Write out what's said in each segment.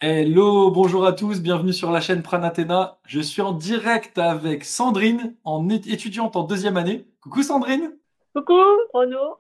Hello, bonjour à tous, bienvenue sur la chaîne Pranathéna. Je suis en direct avec Sandrine, étudiante en deuxième année. Coucou Sandrine, Coucou, Renaud.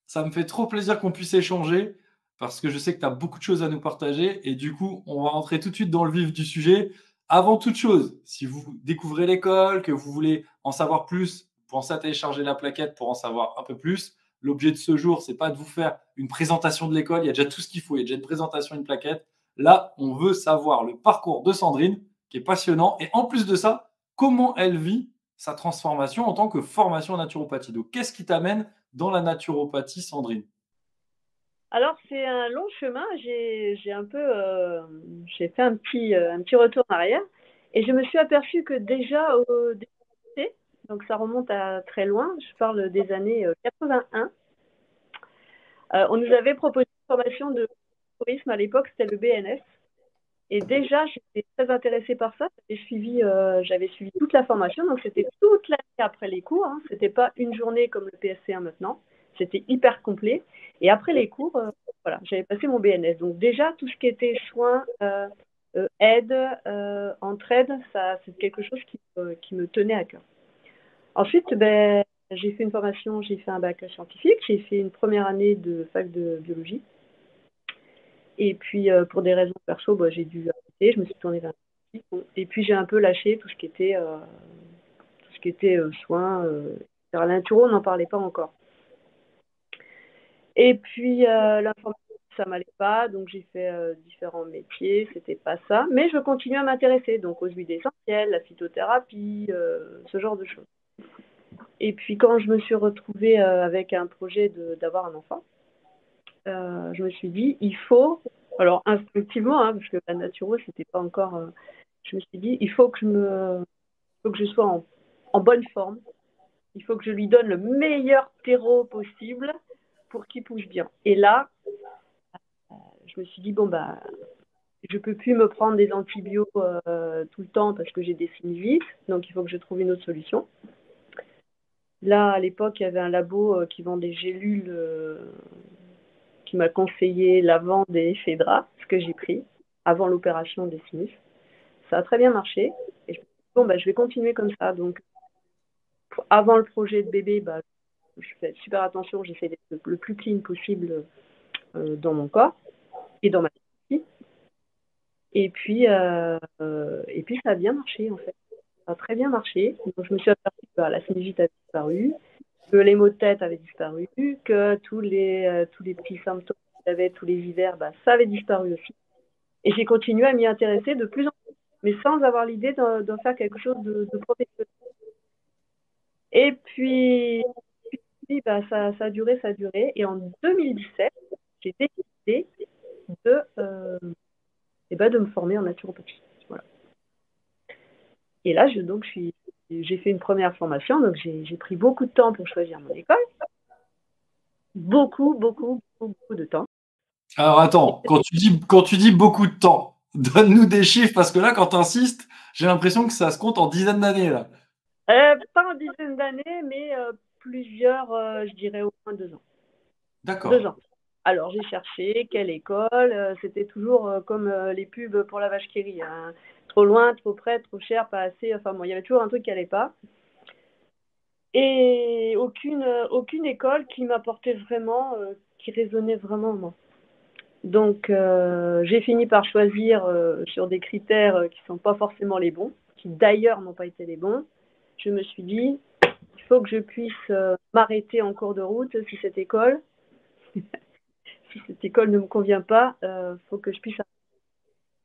ça me fait trop plaisir qu'on puisse échanger parce que je sais que tu as beaucoup de choses à nous partager et du coup, on va rentrer tout de suite dans le vif du sujet. Avant toute chose, si vous découvrez l'école, que vous voulez en savoir plus, pensez à télécharger la plaquette pour en savoir un peu plus. L'objet de ce jour, c'est pas de vous faire une présentation de l'école, il y a déjà tout ce qu'il faut, il y a déjà une présentation, une plaquette. Là, on veut savoir le parcours de Sandrine, qui est passionnant, et en plus de ça, comment elle vit sa transformation en tant que formation en naturopathie. Donc, qu'est-ce qui t'amène dans la naturopathie, Sandrine? Alors, c'est un long chemin. J'ai fait un petit retour en arrière et je me suis aperçue que déjà au début, donc ça remonte à très loin, je parle des années 81, on nous avait proposé une formation de tourisme à l'époque, c'était le BNS. Et déjà, j'étais très intéressée par ça. J'avais suivi toute la formation, donc c'était toute l'année après les cours. Hein. C'était pas une journée comme le PSC1 maintenant. C'était hyper complet. Et après les cours, voilà, j'avais passé mon BNS. Donc déjà, tout ce qui était soins, aide, entraide, ça, c'est quelque chose qui me tenait à cœur. Ensuite, ben, j'ai fait une formation, j'ai fait un bac scientifique, j'ai fait une première année de fac de biologie. Et puis, pour des raisons perso, bah, j'ai dû arrêter. Je me suis tournée vers la musique. Bon. Et puis, j'ai un peu lâché tout ce qui était soins. La naturo, on n'en parlait pas encore. Et puis, l'informatique, ça m'allait pas. Donc, j'ai fait différents métiers. C'était pas ça. Mais je continue à m'intéresser. Donc, aux huiles essentielles, la phytothérapie, ce genre de choses. Et puis, quand je me suis retrouvée avec un projet d'avoir un enfant, je me suis dit, il faut, alors instinctivement, hein, parce que la naturo, c'était pas encore, je me suis dit, il faut que je sois en bonne forme, il faut que je lui donne le meilleur terreau possible pour qu'il pousse bien. Et là, je me suis dit, bon, bah, je peux plus me prendre des antibiotiques tout le temps parce que j'ai des synusites, donc il faut que je trouve une autre solution. Là, à l'époque, il y avait un labo qui vend des gélules qui m'a conseillé lavande et ephedra, ce que j'ai pris avant l'opération des sinus. Ça a très bien marché. Et je me suis dit, bon, bah, je vais continuer comme ça. Donc, avant le projet de bébé, bah, je fais super attention. J'essaie d'être le plus clean possible dans mon corps et dans ma vie. Et puis, ça a bien marché, en fait. Ça a très bien marché. Donc, je me suis aperçue que bah, la sinusite a disparu, que les maux de tête avaient disparu, que tous les petits symptômes que j'avais tous les hivers, bah, ça avait disparu aussi. Et j'ai continué à m'y intéresser de plus en plus, mais sans avoir l'idée d'en faire quelque chose de professionnel. Et puis bah, ça a duré, ça a duré. Et en 2017, j'ai décidé de, euh, de me former en naturopathie. Voilà. Et là, j'ai fait une première formation, donc j'ai pris beaucoup de temps pour choisir mon école. Beaucoup, beaucoup, beaucoup, beaucoup de temps. Alors attends, quand tu dis beaucoup de temps, donne-nous des chiffres parce que là, quand tu insistes, j'ai l'impression que ça se compte en dizaines d'années là. Pas en dizaine d'années, mais plusieurs, je dirais au moins 2 ans. D'accord. 2 ans. Alors j'ai cherché quelle école, c'était toujours comme les pubs pour la vache qui rit, hein. Trop loin, trop près, trop cher, pas assez, enfin bon, il y avait toujours un truc qui allait pas. Et aucune école qui m'apportait vraiment, qui résonnait vraiment en moi. Donc j'ai fini par choisir sur des critères qui ne sont pas forcément les bons, qui d'ailleurs n'ont pas été les bons. Je me suis dit, il faut que je puisse m'arrêter en cours de route si cette école ne me convient pas, faut que je puisse,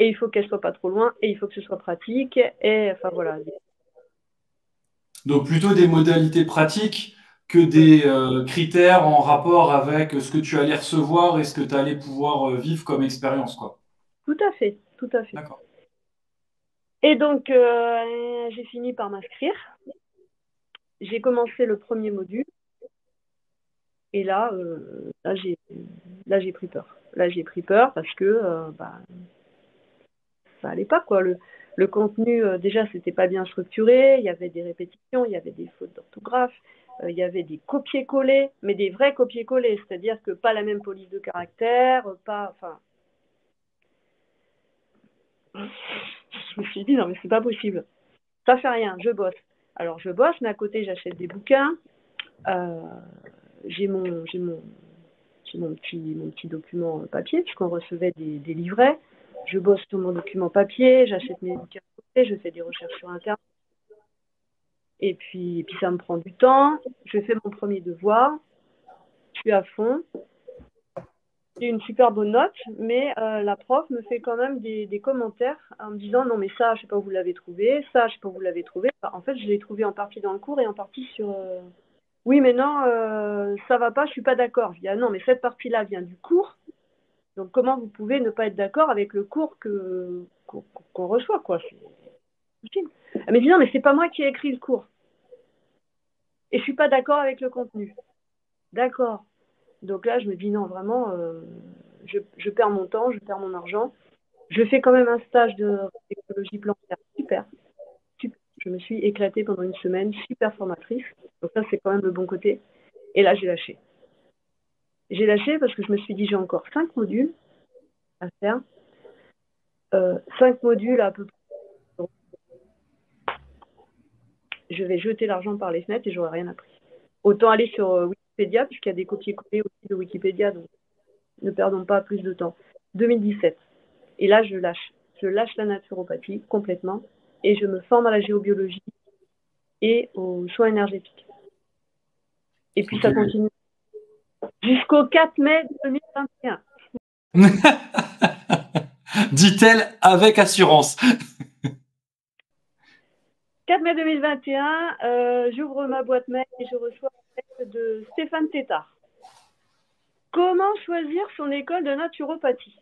et il faut qu'elle soit pas trop loin et il faut que ce soit pratique et enfin voilà. Donc plutôt des modalités pratiques que Ouais. des critères en rapport avec ce que tu allais recevoir et ce que tu allais pouvoir vivre comme expérience, quoi. Tout à fait, tout à fait. D'accord. Et donc j'ai fini par m'inscrire. J'ai commencé le premier module et là j'ai pris peur. Là j'ai pris peur parce que bah, ça allait pas quoi. Le contenu déjà c'était pas bien structuré, il y avait des répétitions, il y avait des fautes d'orthographe, il y avait des copier-coller, mais des vrais copier-coller, c'est-à-dire que pas la même police de caractère, pas, enfin Je me suis dit, non, mais c'est pas possible. Ça fait rien, je bosse. Alors, je bosse, mais à côté, j'achète des bouquins. Euh, j'ai mon petit document papier, puisqu'on recevait des livrets. Je bosse sur mon document papier, j'achète mes bouquins à côté, je fais des recherches sur Internet. Et puis ça me prend du temps. Je fais mon premier devoir. Je suis à fond. J'ai une super bonne note, mais la prof me fait quand même des commentaires en me disant non mais ça je sais pas où vous l'avez trouvé, ça je sais pas où vous l'avez trouvé. Enfin, en fait je l'ai trouvé en partie dans le cours et en partie sur oui mais non ça va pas, je suis pas d'accord. Je dis ah non mais cette partie-là vient du cours, donc comment vous pouvez ne pas être d'accord avec le cours qu'on reçoit quoi. Elle me dit non mais c'est pas moi qui ai écrit le cours et je suis pas d'accord avec le contenu. D'accord. Donc là je me dis non vraiment je perds mon temps, je perds mon argent. Je fais quand même un stage de réflexologie plantaire. Super, super. Je me suis éclatée pendant une semaine, super formatrice. Donc ça, c'est quand même le bon côté. Et là, j'ai lâché. J'ai lâché parce que je me suis dit, j'ai encore 5 modules à faire. 5 modules à peu près. Je vais jeter l'argent par les fenêtres et j'aurai rien appris. Autant aller sur Wikipédia, puisqu'il y a des copier-coller aussi de Wikipédia. Donc ne perdons pas plus de temps. 2017. Et là, je lâche. Je lâche la naturopathie complètement et je me forme à la géobiologie et aux soins énergétiques. Et puis ça continue jusqu'au 4 mai 2021. Dit-elle avec assurance. 4 mai 2021, j'ouvre ma boîte mail et je reçois un mail de Stéphane Tétard. Comment choisir son école de naturopathie?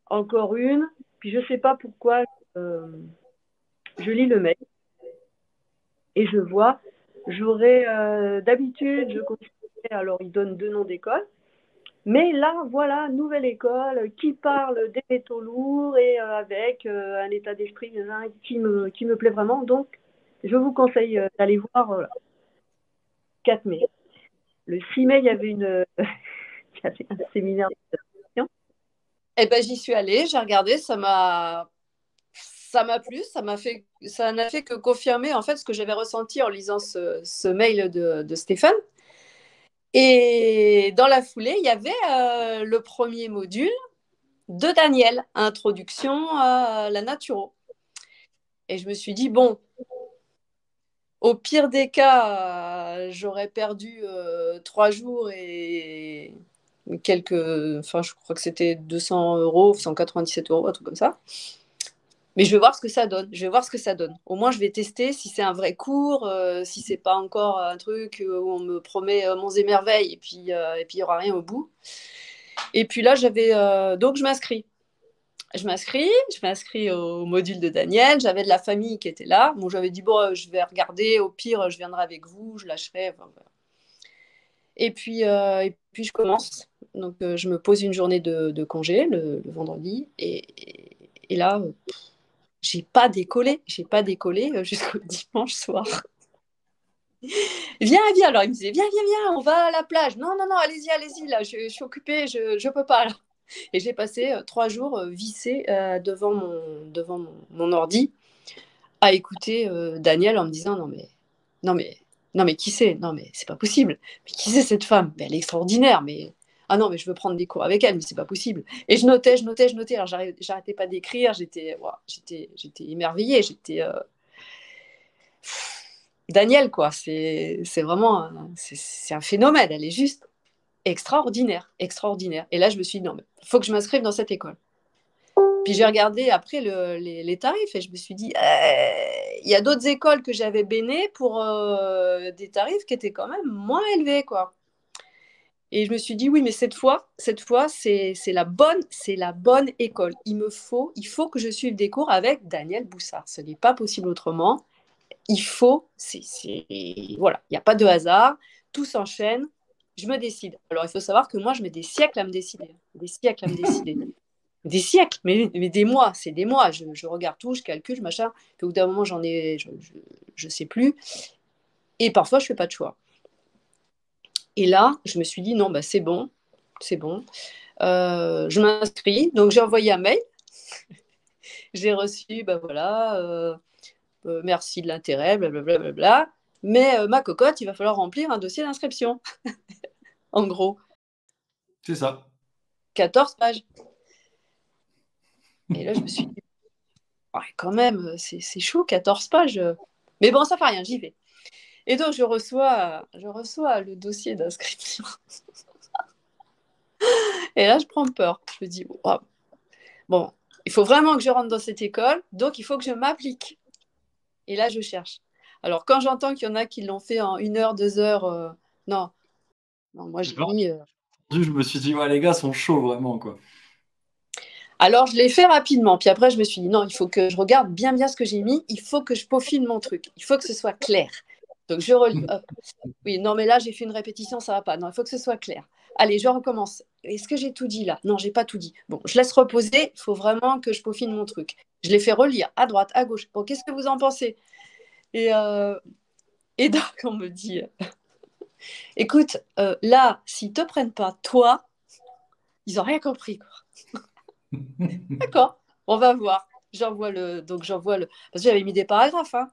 Encore une, puis je ne sais pas pourquoi je lis le mail et je vois, d'habitude, je conseille, alors il donne 2 noms d'écoles, mais là, voilà, nouvelle école qui parle des métaux lourds et avec un état d'esprit qui me plaît vraiment. Donc, je vous conseille d'aller voir 4 mai. Le 6 mai, il y avait il y avait un séminaire de formation. Eh ben, j'y suis allée, j'ai regardé, ça m'a plu, ça n'a fait que confirmer en fait ce que j'avais ressenti en lisant ce mail de Stéphane. Et dans la foulée, il y avait le premier module de Daniel, Introduction à la naturo. Et je me suis dit, bon, au pire des cas, j'aurais perdu 3 jours et enfin, je crois que c'était 200 euros, 197 euros, un truc comme ça. Mais je vais voir ce que ça donne. Je vais voir ce que ça donne. Au moins, je vais tester si c'est un vrai cours, si c'est pas encore un truc où on me promet monts et merveilles et puis il y aura rien au bout. Et puis là, donc je m'inscris. Je m'inscris au module de Daniel. J'avais de la famille qui était là. Bon, j'avais dit bon, je vais regarder. Au pire, je viendrai avec vous, je lâcherai. Enfin, voilà. Et puis je commence. Donc je me pose une journée de congé le vendredi et là. J'ai pas décollé jusqu'au dimanche soir. Viens. Alors, il me disait, viens, on va à la plage. Non, allez-y, là, je suis occupée, je peux pas, là. Et j'ai passé 3 jours vissés devant mon ordi à écouter Daniel en me disant, non, mais qui c'est? Non, mais c'est pas possible. Mais qui c'est cette femme? Mais elle est extraordinaire, mais... Ah non, mais je veux prendre des cours avec elle, mais c'est pas possible. Et je notais. Alors, j'arrêtais pas d'écrire. J'étais émerveillée. Daniel, quoi. C'est vraiment c'est un phénomène. Elle est juste extraordinaire. Et là, je me suis dit, non, mais il faut que je m'inscrive dans cette école. Puis j'ai regardé après les tarifs et je me suis dit, il y a d'autres écoles que j'avais bénées pour des tarifs qui étaient quand même moins élevés, quoi. Et je me suis dit, oui, mais cette fois, c'est la bonne école. Il faut que je suive des cours avec Daniel Boussard. Ce n'est pas possible autrement. Voilà, il n'y a pas de hasard. Tout s'enchaîne. Je me décide. Alors, il faut savoir que moi, je mets des siècles à me décider. Des siècles, mais des mois. C'est des mois. Je regarde tout, je calcule, machin. Puis au bout d'un moment, je sais plus. Et parfois, je fais pas de choix. Et là, je me suis dit, non, bah, c'est bon. Je m'inscris, donc j'ai envoyé un mail. J'ai reçu, ben voilà, merci de l'intérêt, blablabla. Mais ma cocotte, il va falloir remplir un dossier d'inscription. En gros, C'est ça. 14 pages. Et là, je me suis dit, ouais, quand même, c'est chaud, 14 pages. Mais bon, ça fait rien, j'y vais. Et donc, je reçois le dossier d'inscription. Et là, je prends peur. Je me dis, wow. Bon, il faut vraiment que je rentre dans cette école, donc il faut que je m'applique. Et là, je cherche. Alors, quand j'entends qu'il y en a qui l'ont fait en 1 heure, 2 heures, non. Non, moi, j'ai mis. Je me suis dit, ouais, les gars sont chauds vraiment, quoi. Alors, je l'ai fait rapidement. Puis après, je me suis dit, non, il faut que je regarde bien ce que j'ai mis. Il faut que je peaufine mon truc. Il faut que ce soit clair. Donc, je relis. Hop. Oui, non, mais là, j'ai fait une répétition, ça va pas. Non, il faut que ce soit clair. Allez, je recommence. Est-ce que j'ai tout dit là? Non, j'ai pas tout dit. Bon, je laisse reposer. Il faut vraiment que je peaufine mon truc. Je l'ai fait relire à droite, à gauche. Bon, qu'est-ce que vous en pensez? Et donc, on me dit, écoute, là, s'ils te prennent pas, toi, ils ont rien compris, quoi. D'accord, on va voir. J'envoie le. Parce que j'avais mis des paragraphes, hein.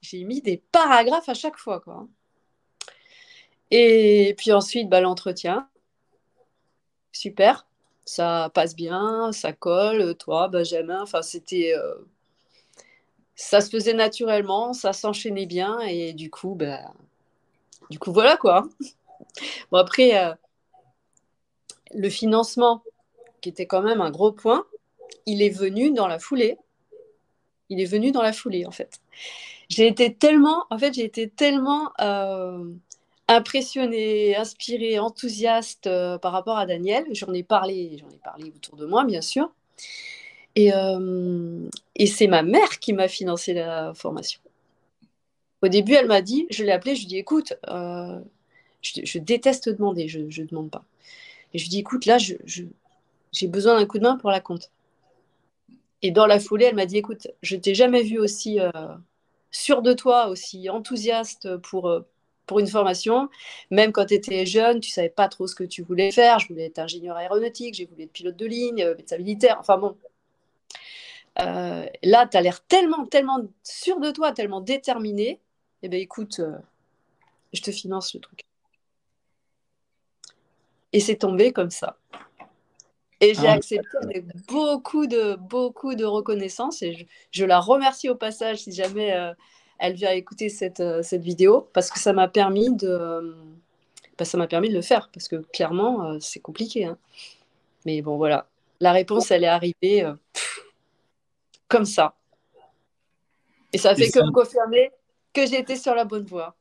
J'ai mis des paragraphes à chaque fois, quoi. Et puis ensuite, bah, l'entretien. Super. Ça passe bien, ça colle. Toi, Benjamin. Enfin, c'était. Ça se faisait naturellement, ça s'enchaînait bien. Et du coup, voilà, quoi. Bon, après, le financement, qui était quand même un gros point, il est venu dans la foulée. En fait. J'ai été tellement impressionnée, inspirée, enthousiaste par rapport à Daniel. J'en ai parlé autour de moi, bien sûr. Et c'est ma mère qui m'a financé la formation. Au début, elle m'a dit, je l'ai appelée, je lui ai dit, écoute, je déteste demander, je ne demande pas. Et je lui ai dit, écoute, là, j'ai besoin d'un coup de main pour la compte. Et dans la foulée, elle m'a dit, écoute, je t'ai jamais vue aussi sûre de toi, aussi enthousiaste pour une formation. Même quand tu étais jeune, tu savais pas trop ce que tu voulais faire. Je voulais être ingénieur aéronautique, j'ai voulu être pilote de ligne, médecin militaire. Enfin bon. Là, tu as l'air tellement sûre de toi, tellement déterminée. Eh bien, écoute, je te finance le truc. Et c'est tombé comme ça. Et j'ai accepté avec beaucoup de reconnaissance. Et je la remercie au passage si jamais elle vient écouter cette vidéo, parce que ça m'a permis de le faire. Parce que clairement, c'est compliqué, hein. Mais bon, voilà. La réponse, elle est arrivée comme ça. Et ça fait que me confirmer que j'étais sur la bonne voie.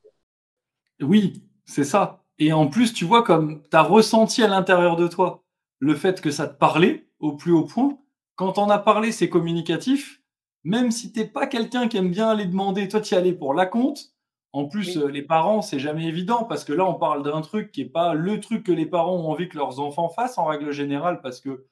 Oui, c'est ça. Et en plus, tu vois, comme tu as ressenti à l'intérieur de toi le fait que ça te parlait au plus haut point, quand on a parlé, c'est communicatif, même si tu n'es pas quelqu'un qui aime bien aller demander, toi, tu y allais pour la compte. En plus, Oui. les parents, c'est jamais évident parce que là, on parle d'un truc qui n'est pas le truc que les parents ont envie que leurs enfants fassent en règle générale parce que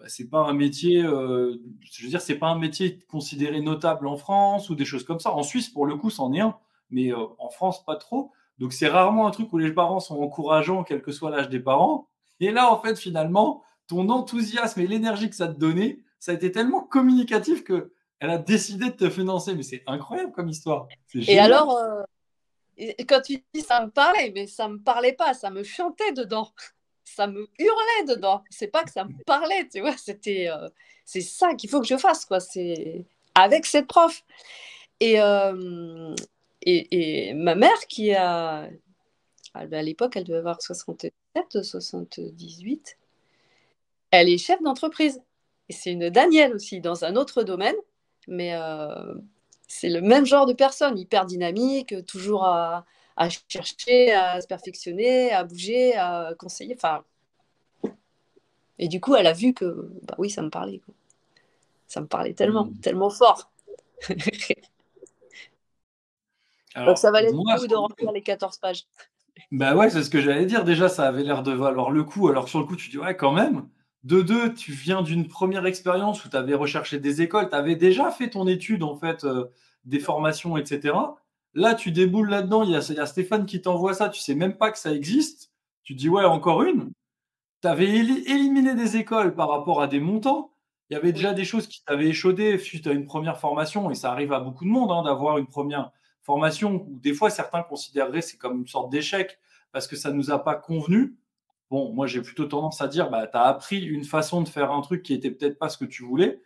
c'est pas un métier, je veux dire, c'est pas un métier considéré notable en France ou des choses comme ça. En Suisse, pour le coup, c'en est un, mais en France, pas trop. Donc, c'est rarement un truc où les parents sont encourageants, quel que soit l'âge des parents. Et là, en fait, finalement, ton enthousiasme et l'énergie que ça te donnait, ça a été tellement communicatif qu'elle a décidé de te financer. Mais c'est incroyable comme histoire. C'est génial. Et alors, quand tu dis ça me parlait, mais ça me parlait pas, ça me chantait dedans. Ça me hurlait dedans. C'est pas que ça me parlait, tu vois. C'est ça qu'il faut que je fasse, quoi. C'est avec cette prof. Et ma mère à l'époque, elle devait avoir 67, 78. Elle est chef d'entreprise. Et c'est une Danielle aussi, dans un autre domaine. Mais c'est le même genre de personne, hyper dynamique, toujours à chercher, à se perfectionner, à bouger, à conseiller. Enfin, et du coup, elle a vu que, bah oui, ça me parlait, quoi. Ça me parlait tellement fort. Alors, Donc, ça valait moi, le coup de remplir les 14 pages. bah ouais, c'est ce que j'allais dire. Déjà, ça avait l'air de valoir le coup. Alors, sur le coup, tu dis, ouais, quand même. De deux, tu viens d'une première expérience où tu avais recherché des écoles, tu avais déjà fait ton étude, en fait, des formations, etc. Là, tu déboules là-dedans, il y a Stéphane qui t'envoie ça, tu sais même pas que ça existe. Tu te dis, ouais, encore une. tu avais éliminé des écoles par rapport à des montants. Il y avait déjà des choses qui t'avaient échaudé suite à une première formation, et ça arrive à beaucoup de monde hein, d'avoir une première formation où des fois certains considéreraient c'est comme une sorte d'échec parce que ça ne nous a pas convenu. Bon, moi j'ai plutôt tendance à dire, bah, tu as appris une façon de faire un truc qui était peut-être pas ce que tu voulais,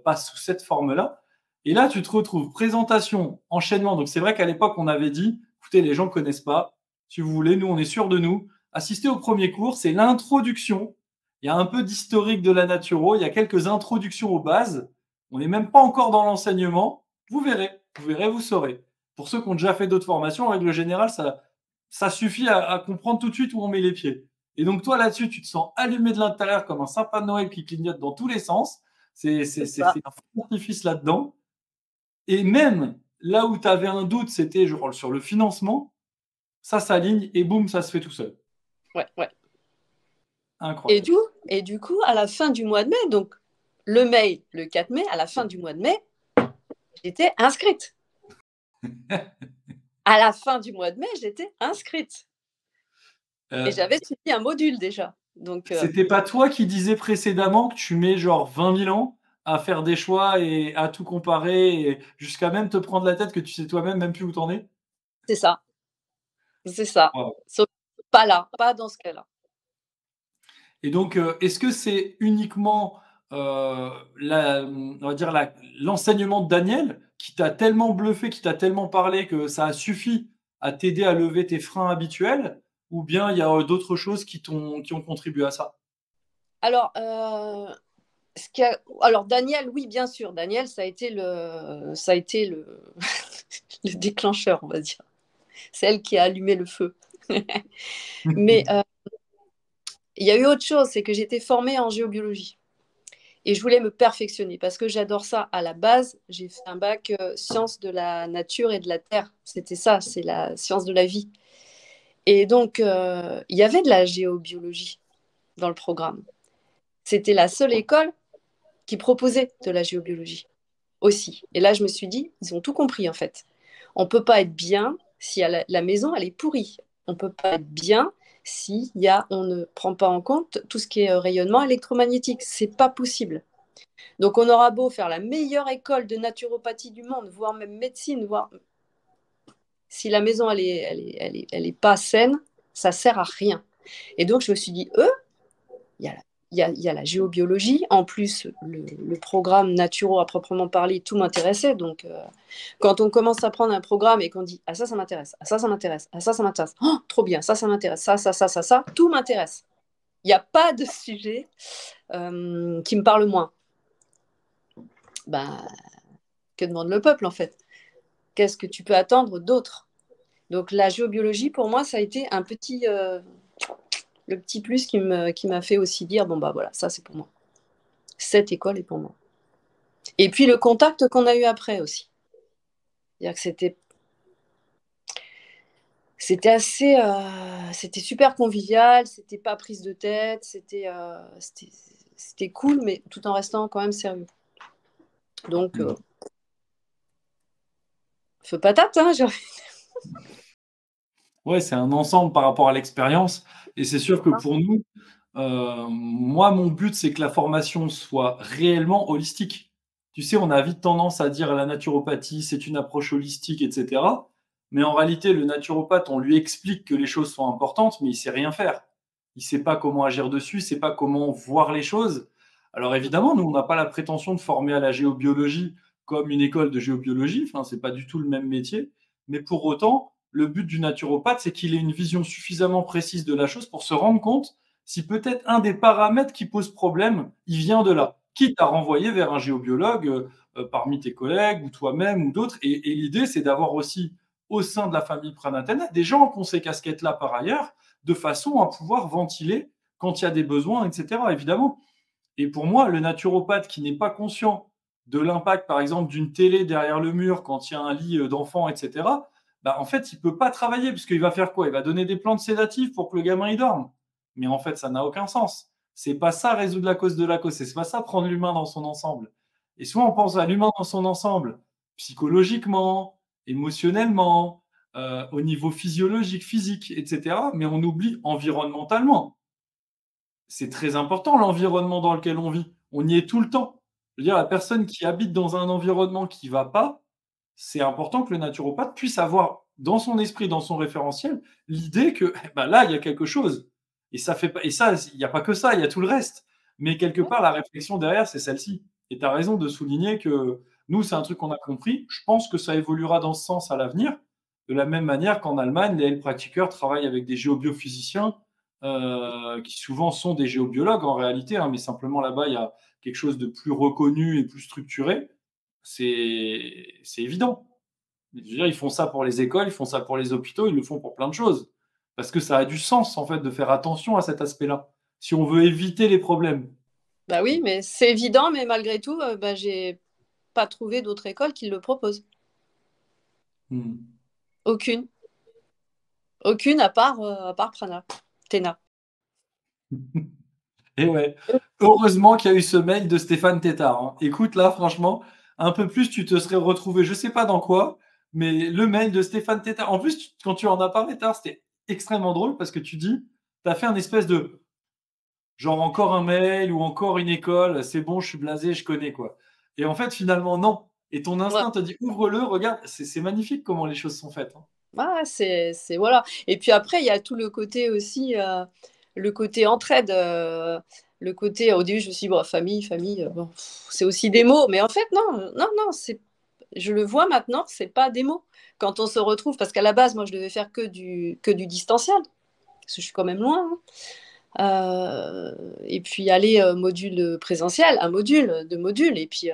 pas sous cette forme-là. Et là, tu te retrouves présentation, enchaînement. Donc c'est vrai qu'à l'époque, on avait dit, écoutez, les gens ne connaissent pas. Si vous voulez, nous, on est sûrs de nous. Assistez au premier cours, c'est l'introduction. Il y a un peu d'historique de la naturo, il y a quelques introductions aux bases. On n'est même pas encore dans l'enseignement. Vous verrez, vous saurez. Pour ceux qui ont déjà fait d'autres formations, en règle générale, ça suffit à comprendre tout de suite où on met les pieds. Et donc, toi, là-dessus, tu te sens allumé de l'intérieur comme un sapin de Noël qui clignote dans tous les sens. C'est ça. fait un feu d'artifice là-dedans. Et même là où tu avais un doute, c'était genre sur le financement, ça s'aligne et boum, ça se fait tout seul. Ouais. Incroyable. Et du coup, à la fin du mois de mai, donc le mail, le 4 mai, à la fin du mois de mai, j'étais inscrite. À la fin du mois de mai, j'étais inscrite. Et j'avais suivi un module déjà. Donc, c'était pas toi qui disais précédemment que tu mets genre 20 000 ans à faire des choix et à tout comparer et jusqu'à même te prendre la tête que tu sais toi-même même plus où t'en es? c'est ça. C'est ça. Wow. Sauf pas là, pas dans ce cas-là. Et donc, est-ce que c'est uniquement on va dire l'enseignement de Daniel qui t'a tellement bluffé, qui t'a tellement parlé que ça a suffi à t'aider à lever tes freins habituels, ou bien il y a d'autres choses qui ont contribué à ça? Alors, alors Daniel, oui, bien sûr. Daniel, ça a été le le déclencheur, on va dire. C'est elle qui a allumé le feu. Mais il y a eu autre chose, c'est que j'étais formée en géobiologie. Et je voulais me perfectionner parce que j'adore ça. À la base, j'ai fait un bac sciences de la nature et de la terre. C'était ça, c'est la science de la vie. Et donc, il y avait de la géobiologie dans le programme. C'était la seule école qui proposait de la géobiologie aussi. Et là, je me suis dit, ils ont tout compris en fait. On ne peut pas être bien si la maison, elle est pourrie. On ne peut pas être bien si on ne prend pas en compte tout ce qui est rayonnement électromagnétique. C'est pas possible. Donc, on aura beau faire la meilleure école de naturopathie du monde, voire même médecine, voire si la maison elle est pas saine, ça sert à rien. Et donc, je me suis dit, il y a la géobiologie. En plus, le programme naturo à proprement parler, tout m'intéressait. Donc, quand on commence à prendre un programme et qu'on dit, ah ça m'intéresse, ah ça m'intéresse, ah ça m'intéresse, oh, trop bien, ça m'intéresse, ça, tout m'intéresse. Il n'y a pas de sujet qui me parle moins. Ben, que demande le peuple en fait? Qu'est-ce que tu peux attendre d'autre? Donc la géobiologie, pour moi, ça a été le petit plus qui m'a fait aussi dire, bon bah voilà, ça c'est pour moi. Cette école est pour moi. Et puis le contact qu'on a eu après aussi. C'est-à-dire que c'était super convivial, c'était pas prise de tête, c'était cool, mais tout en restant quand même sérieux. Donc, feu patate, hein, j'ai envie. Ouais, c'est un ensemble par rapport à l'expérience. Et c'est sûr que pour nous, moi, mon but, c'est que la formation soit réellement holistique. Tu sais, on a vite tendance à dire la naturopathie, c'est une approche holistique, etc. Mais en réalité, le naturopathe, on lui explique que les choses sont importantes, mais il sait rien faire. Il sait pas comment agir dessus, il sait pas comment voir les choses. Alors évidemment, nous, on n'a pas la prétention de former à la géobiologie comme une école de géobiologie. Enfin, c'est pas du tout le même métier. Mais pour autant, le but du naturopathe, c'est qu'il ait une vision suffisamment précise de la chose pour se rendre compte si peut-être un des paramètres qui pose problème, il vient de là. Quitte à renvoyer vers un géobiologue parmi tes collègues ou toi-même ou d'autres. Et l'idée, c'est d'avoir aussi au sein de la famille Pranatana des gens qui ont ces casquettes-là par ailleurs, de façon à pouvoir ventiler quand il y a des besoins, etc. Évidemment. Et pour moi, le naturopathe qui n'est pas conscient de l'impact, par exemple, d'une télé derrière le mur quand il y a un lit d'enfant, etc., bah, en fait, il ne peut pas travailler puisqu'il va faire quoi? Il va donner des plantes sédatives pour que le gamin y dorme. Mais en fait, ça n'a aucun sens. C'est pas ça résoudre la cause de la cause. C'est pas ça prendre l'humain dans son ensemble. Et soit on pense à l'humain dans son ensemble, psychologiquement, émotionnellement, au niveau physiologique, physique, etc., mais on oublie environnementalement. c'est très important l'environnement dans lequel on vit. On y est tout le temps. Je veux dire, la personne qui habite dans un environnement qui ne va pas, c'est important que le naturopathe puisse avoir dans son esprit, dans son référentiel, l'idée que bah, là, il y a quelque chose. Et ça fait pas, et ça, il n'y a pas que ça, il y a tout le reste. Mais quelque part, la réflexion derrière, c'est celle-ci. Et tu as raison de souligner que nous, c'est un truc qu'on a compris. Je pense que ça évoluera dans ce sens à l'avenir. De la même manière qu'en Allemagne, les health practiqueurs travaillent avec des géobiophysiciens qui souvent sont des géobiologues en réalité, hein, mais simplement là-bas, il y a quelque chose de plus reconnu et plus structuré. C'est évident. Je veux dire, ils font ça pour les écoles, ils font ça pour les hôpitaux, ils le font pour plein de choses. Parce que ça a du sens, en fait, de faire attention à cet aspect-là, si on veut éviter les problèmes. Bah oui, mais c'est évident, mais malgré tout, bah, j'ai pas trouvé d'autres écoles qui le proposent. Aucune. Aucune à part Prana, Tena. Et ouais, heureusement qu'il y a eu ce mail de Stéphane Tétard, hein. Écoute, là, franchement, un peu plus, tu te serais retrouvé, je sais pas dans quoi, mais le mail de Stéphane Tétard. En plus, quand tu en as parlé tard, c'était extrêmement drôle parce que tu dis, tu as fait un espèce de genre encore un mail ou encore une école, c'est bon, je suis blasé, je connais quoi. Et en fait, finalement, non. Et ton instinct te dit, ouvre-le, regarde, c'est magnifique comment les choses sont faites, hein. Ah, c'est voilà. Et puis après, il y a tout le côté aussi, le côté entraide. Le côté, au début, je me suis dit, bon, famille, bon, c'est aussi des mots. Mais en fait, non, non, non, je le vois maintenant, c'est pas des mots. Quand on se retrouve, parce qu'à la base, moi, je devais faire que du distanciel, parce que je suis quand même loin, hein. Et puis aller module présentiel, un module, deux modules, et puis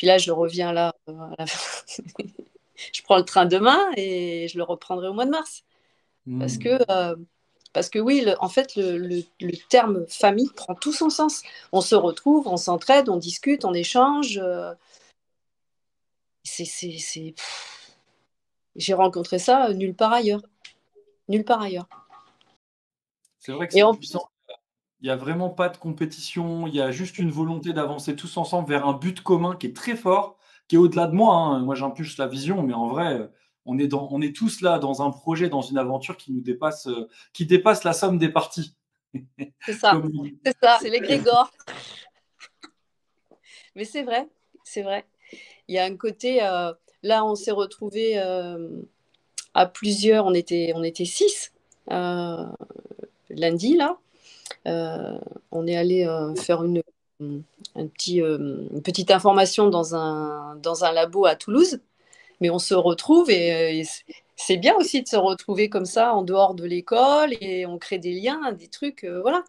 là, je reviens là. Je prends le train demain et je le reprendrai au mois de mars. Parce que oui, en fait, le terme famille prend tout son sens. On se retrouve, on s'entraide, on discute, on échange. J'ai rencontré ça nulle part ailleurs. Nulle part ailleurs. C'est vrai que c'est puissant. Il n'y a vraiment pas de compétition, il y a juste une volonté d'avancer tous ensemble vers un but commun qui est très fort, qui est au-delà de moi, hein. Moi, j'impulse la vision, mais en vrai, on est tous là dans un projet, dans une aventure qui nous dépasse, qui dépasse la somme des parties. C'est ça, c'est ça, c'est l'égrégore. Mais c'est vrai, c'est vrai. Il y a un côté, là, on s'est retrouvés à plusieurs, on était 6 lundi, là. On est allé faire une petite information dans un labo à Toulouse, mais on se retrouve et c'est bien aussi de se retrouver comme ça en dehors de l'école et on crée des liens, des trucs, voilà.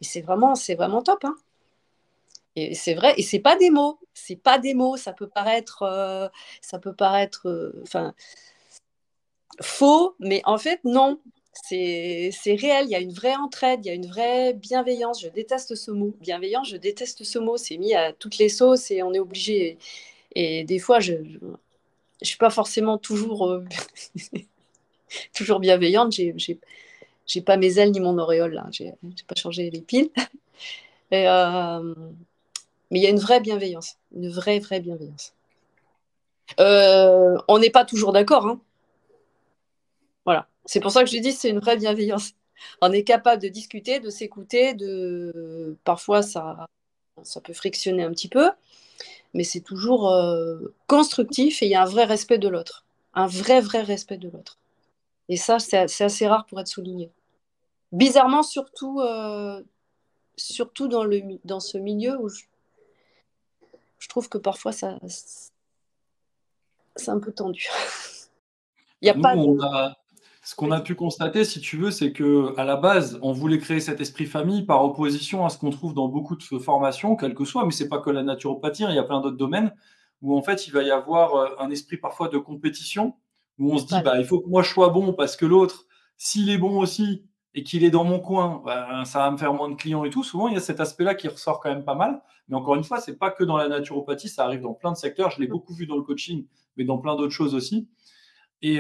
Et c'est vraiment top, hein. Et c'est vrai, et c'est pas des mots, ça peut paraître, enfin, faux, mais en fait non. C'est réel, il y a une vraie entraide, il y a une vraie bienveillance. Je déteste ce mot. Bienveillance, je déteste ce mot. C'est mis à toutes les sauces et on est obligé. Et des fois, je ne suis pas forcément toujours, toujours bienveillante. J'ai pas mes ailes ni mon auréole, là. J'ai pas changé les piles. Et, mais il y a une vraie bienveillance. Une vraie bienveillance. On n'est pas toujours d'accord, hein. Voilà. C'est pour ça que je dis c'est une vraie bienveillance. On est capable de discuter, de s'écouter, parfois ça peut frictionner un petit peu, mais c'est toujours constructif et il y a un vrai respect de l'autre. Un vrai respect de l'autre. Et ça, c'est assez rare pour être souligné. Bizarrement, surtout dans ce milieu où je trouve que parfois c'est un peu tendu. Il y a pas de... Ce qu'on a pu constater, si tu veux, c'est que à la base, on voulait créer cet esprit famille par opposition à ce qu'on trouve dans beaucoup de formations, quelles que soient, mais c'est pas que la naturopathie, hein, il y a plein d'autres domaines où en fait il va y avoir un esprit parfois de compétition, où on se dit bah il faut que moi je sois bon parce que l'autre, s'il est bon aussi et qu'il est dans mon coin, bah, ça va me faire moins de clients et tout. Souvent il y a cet aspect-là qui ressort quand même pas mal, mais encore une fois, c'est pas que dans la naturopathie, ça arrive dans plein de secteurs. Je l'ai beaucoup vu dans le coaching, mais dans plein d'autres choses aussi. Et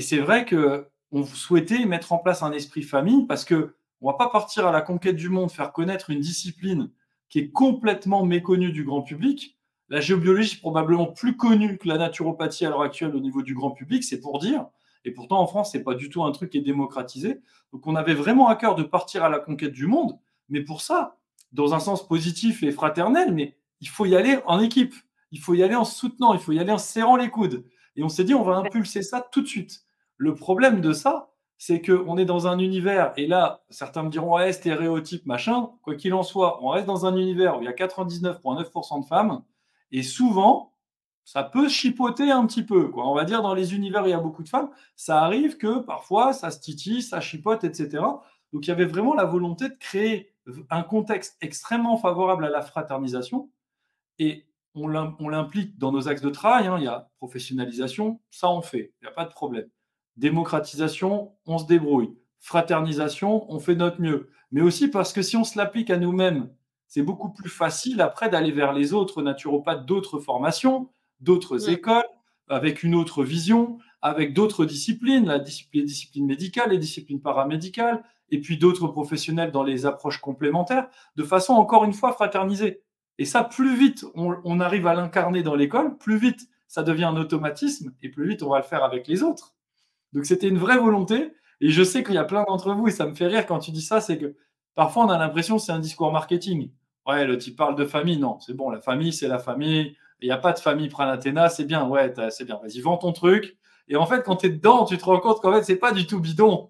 c'est vrai qu'on souhaitait mettre en place un esprit famille parce qu'on ne va pas partir à la conquête du monde, faire connaître une discipline qui est complètement méconnue du grand public. La géobiologie est probablement plus connue que la naturopathie à l'heure actuelle au niveau du grand public, c'est pour dire. Et pourtant, en France, ce n'est pas du tout un truc qui est démocratisé. Donc, on avait vraiment à cœur de partir à la conquête du monde. Mais pour ça, dans un sens positif et fraternel, mais il faut y aller en équipe. Il faut y aller en se soutenant. Il faut y aller en se serrant les coudes. Et on s'est dit, on va impulser ça tout de suite. Le problème de ça, c'est qu'on est dans un univers, et là, certains me diront, ouais, stéréotype, machin. Quoi qu'il en soit, on reste dans un univers où il y a 99,9% de femmes. Et souvent, ça peut chipoter un petit peu, quoi. On va dire dans les univers où il y a beaucoup de femmes, ça arrive que parfois ça se titille, ça chipote, etc. Donc il y avait vraiment la volonté de créer un contexte extrêmement favorable à la fraternisation et on l'implique dans nos axes de travail. Hein. Il y a professionnalisation, ça on fait, il n'y a pas de problème. Démocratisation, on se débrouille. Fraternisation, on fait notre mieux. Mais aussi parce que si on se l'applique à nous-mêmes, c'est beaucoup plus facile après d'aller vers les autres naturopathes d'autres formations, d'autres écoles, avec une autre vision, avec d'autres disciplines, les disciplines médicales, les disciplines paramédicales, et puis d'autres professionnels dans les approches complémentaires, de façon encore une fois fraternisée. Et ça, plus vite on arrive à l'incarner dans l'école, plus vite ça devient un automatisme, et plus vite on va le faire avec les autres. Donc c'était une vraie volonté, et je sais qu'il y a plein d'entre vous, et ça me fait rire quand tu dis ça, c'est que parfois on a l'impression que c'est un discours marketing. Ouais, le type parle de famille, non, c'est bon, la famille, c'est la famille, il n'y a pas de famille Pranathéna, c'est bien, ouais, c'est bien, vas-y, vends ton truc. Et en fait, quand tu es dedans, tu te rends compte qu'en fait, c'est pas du tout bidon.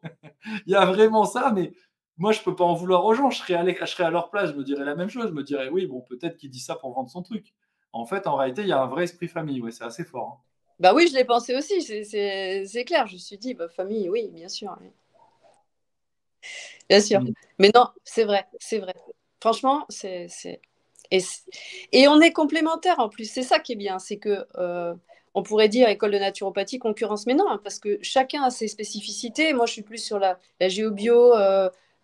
Il y a vraiment ça, mais moi, je peux pas en vouloir aux gens. Je serais à leur place, je me dirais la même chose. Je me dirais, oui, bon, peut-être qu'il dit ça pour vendre son truc. En fait, en réalité, il y a un vrai esprit famille. Ouais, c'est assez fort. Hein. Bah oui, je l'ai pensé aussi, c'est clair. Je me suis dit, bah, famille, oui, bien sûr. Oui. Bien sûr. Mais non, c'est vrai, c'est vrai. Franchement, et on est complémentaires en plus. C'est ça qui est bien. C'est que on pourrait dire école de naturopathie, concurrence, mais non, parce que chacun a ses spécificités. Moi, je suis plus sur la géobio,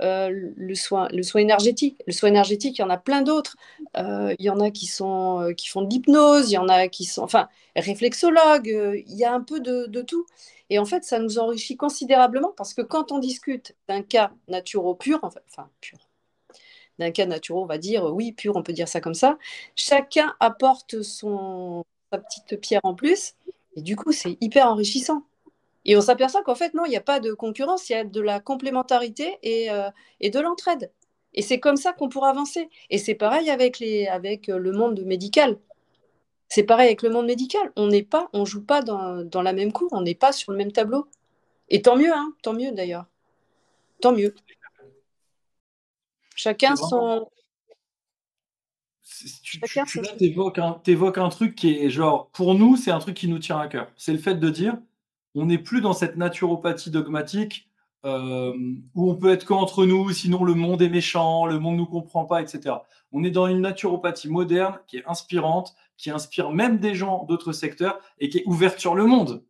le soin énergétique. Le soin énergétique, il y en a plein d'autres. Il y en a qui font de l'hypnose, il y en a qui sont, enfin, réflexologues. Il y a un peu de tout. Et en fait, ça nous enrichit considérablement parce que quand on discute d'un cas naturo pur, enfin pur, d'un cas naturo, on va dire, oui, pur, on peut dire ça comme ça, chacun apporte sa petite pierre en plus. Et du coup, c'est hyper enrichissant. Et on s'aperçoit qu'en fait, non, il n'y a pas de concurrence, il y a de la complémentarité et de l'entraide. Et c'est comme ça qu'on pourra avancer. Et c'est pareil avec le monde médical. C'est pareil avec le monde médical. On joue pas dans la même cour, on n'est pas sur le même tableau. Et tant mieux, hein, tant mieux d'ailleurs. Tant mieux. Chacun son. Tu évoques un truc qui est genre, pour nous, c'est un truc qui nous tient à cœur. C'est le fait de dire, on n'est plus dans cette naturopathie dogmatique où on peut être qu'entre nous, sinon le monde est méchant, le monde ne nous comprend pas, etc. On est dans une naturopathie moderne qui est inspirante, qui inspire même des gens d'autres secteurs et qui est ouverte sur le monde.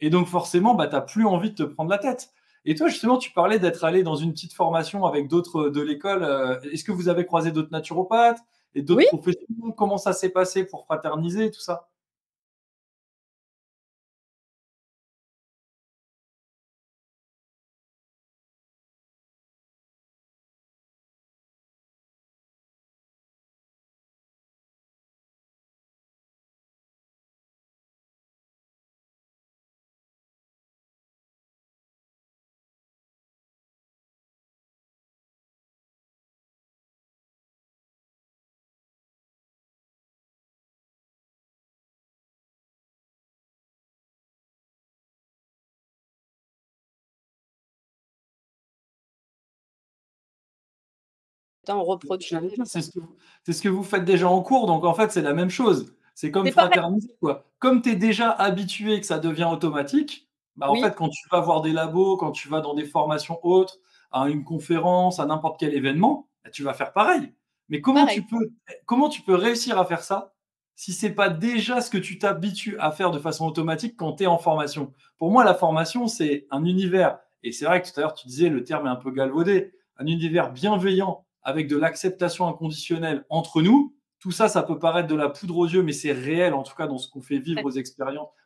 Et donc forcément, bah, tu n'as plus envie de te prendre la tête. Et toi, justement, tu parlais d'être allé dans une petite formation avec d'autres de l'école. Est-ce que vous avez croisé d'autres naturopathes et d'autres professions? Comment ça s'est passé pour fraterniser et tout ça? On reproduit. C'est ce que vous faites déjà en cours, donc en fait, c'est la même chose. C'est comme fraterniser, quoi. Comme tu es déjà habitué que ça devient automatique, bah, en fait, quand tu vas voir des labos, quand tu vas dans des formations autres, à une conférence, à n'importe quel événement, bah, tu vas faire pareil. Mais comment tu peux réussir à faire ça si ce n'est pas déjà ce que tu t'habitues à faire de façon automatique quand tu es en formation? Pour moi, la formation, c'est un univers, et c'est vrai que tout à l'heure, tu disais, le terme est un peu galvaudé, un univers bienveillant, avec de l'acceptation inconditionnelle entre nous. Tout ça, ça peut paraître de la poudre aux yeux, mais c'est réel, en tout cas, dans ce qu'on fait vivre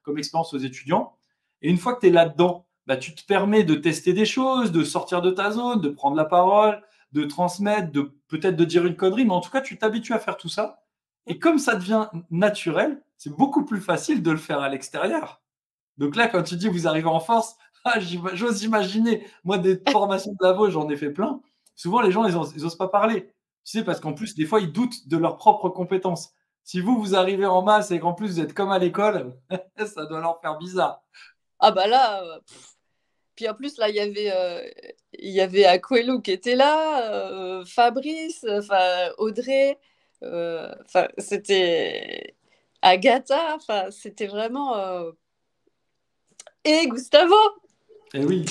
comme expérience aux étudiants. Et une fois que tu es là-dedans, bah, tu te permets de tester des choses, de sortir de ta zone, de prendre la parole, de transmettre, peut-être de dire une connerie, mais en tout cas, tu t'habitues à faire tout ça. Et comme ça devient naturel, c'est beaucoup plus facile de le faire à l'extérieur. Donc là, quand tu dis vous arrivez en force, Ah, j'ose imaginer. Moi, des formations de lavo, j'en ai fait plein. Souvent, les gens, ils osent pas parler. Tu sais, parce qu'en plus, des fois, ils doutent de leurs propres compétences. Si vous arrivez en masse et qu'en plus, vous êtes comme à l'école, ça doit leur faire bizarre. Ah bah là, puis en plus, là, il y avait Aquelo qui était là, Fabrice, enfin Audrey, enfin c'était Agatha, enfin c'était vraiment et Gustavo. Eh oui.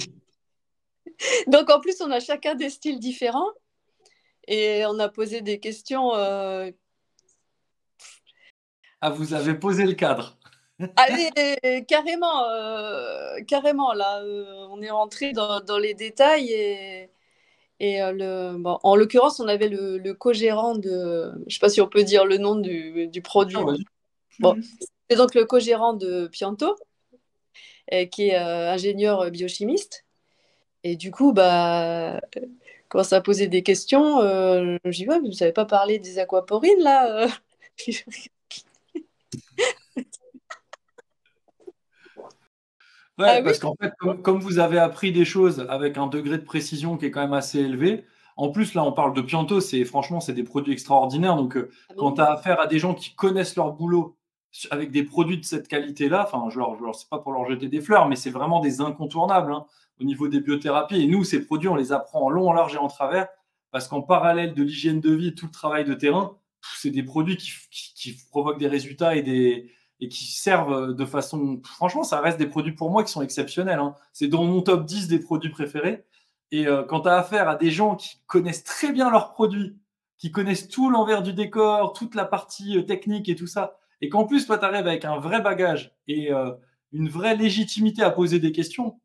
Donc en plus, on a chacun des styles différents et on a posé des questions. Ah, vous avez posé le cadre. Allez, carrément, carrément là, on est rentré dans les détails bon, en l'occurrence, on avait le co-gérant de, je sais pas si on peut dire le nom du Tiens, produit. vas-y. Bon, c'est donc le co-gérant de Pianto, qui est ingénieur biochimiste. Et du coup, bah, commence à poser des questions. Je dis, ouais, vous ne savez pas parler des aquaporines, là Ah Ouais, oui? parce qu'en fait, comme vous avez appris des choses avec un degré de précision qui est quand même assez élevé, en plus, là, on parle de Pianto, franchement, c'est des produits extraordinaires. Donc, Ah, mais quand tu oui. as affaire à des gens qui connaissent leur boulot avec des produits de cette qualité-là, enfin, c'est pas pour leur jeter des fleurs, mais c'est vraiment des incontournables, hein, au niveau des biothérapies. Et nous, ces produits, on les apprend en long, en large et en travers, parce qu'en parallèle de l'hygiène de vie et tout le travail de terrain, c'est des produits qui provoquent des résultats et qui servent de façon. Franchement, ça reste des produits pour moi qui sont exceptionnels, hein. C'est dans mon top 10 des produits préférés. Et quand tu as affaire à des gens qui connaissent très bien leurs produits, qui connaissent tout l'envers du décor, toute la partie technique et tout ça, et qu'en plus, toi, tu arrives avec un vrai bagage et une vraie légitimité à poser des questions,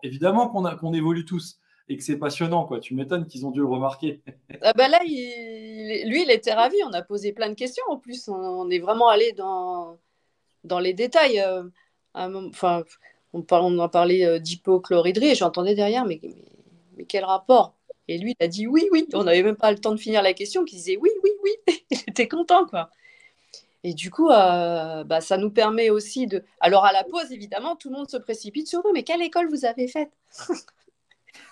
évidemment qu'on évolue tous et que c'est passionnant, quoi. Tu m'étonnes qu'ils ont dû le remarquer. Ah bah là, lui, il était ravi. On a posé plein de questions. En plus, on est vraiment allé dans les détails. Enfin, on a parlé d'hypochlorhydrie et j'entendais derrière, mais quel rapport? Et lui, il a dit oui, oui. On n'avait même pas le temps de finir la question, qu'il disait oui, oui, oui. Il était content, quoi. Et du coup, bah, ça nous permet aussi de. Alors, à la pause, évidemment, tout le monde se précipite sur nous. Mais quelle école vous avez faite?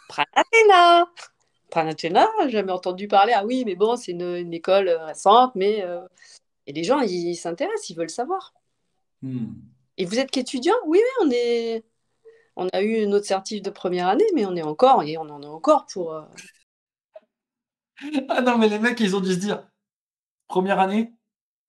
Pranatena. Pranatena, jamais entendu parler. Ah oui, mais bon, c'est une école récente, mais. Et les gens, ils s'intéressent, ils veulent savoir. Hmm. Et vous êtes qu'étudiant? Oui, oui, on a eu notre certif de première année, mais on est encore, et on en a encore pour. Ah non, mais les mecs, ils ont dû se dire, première année,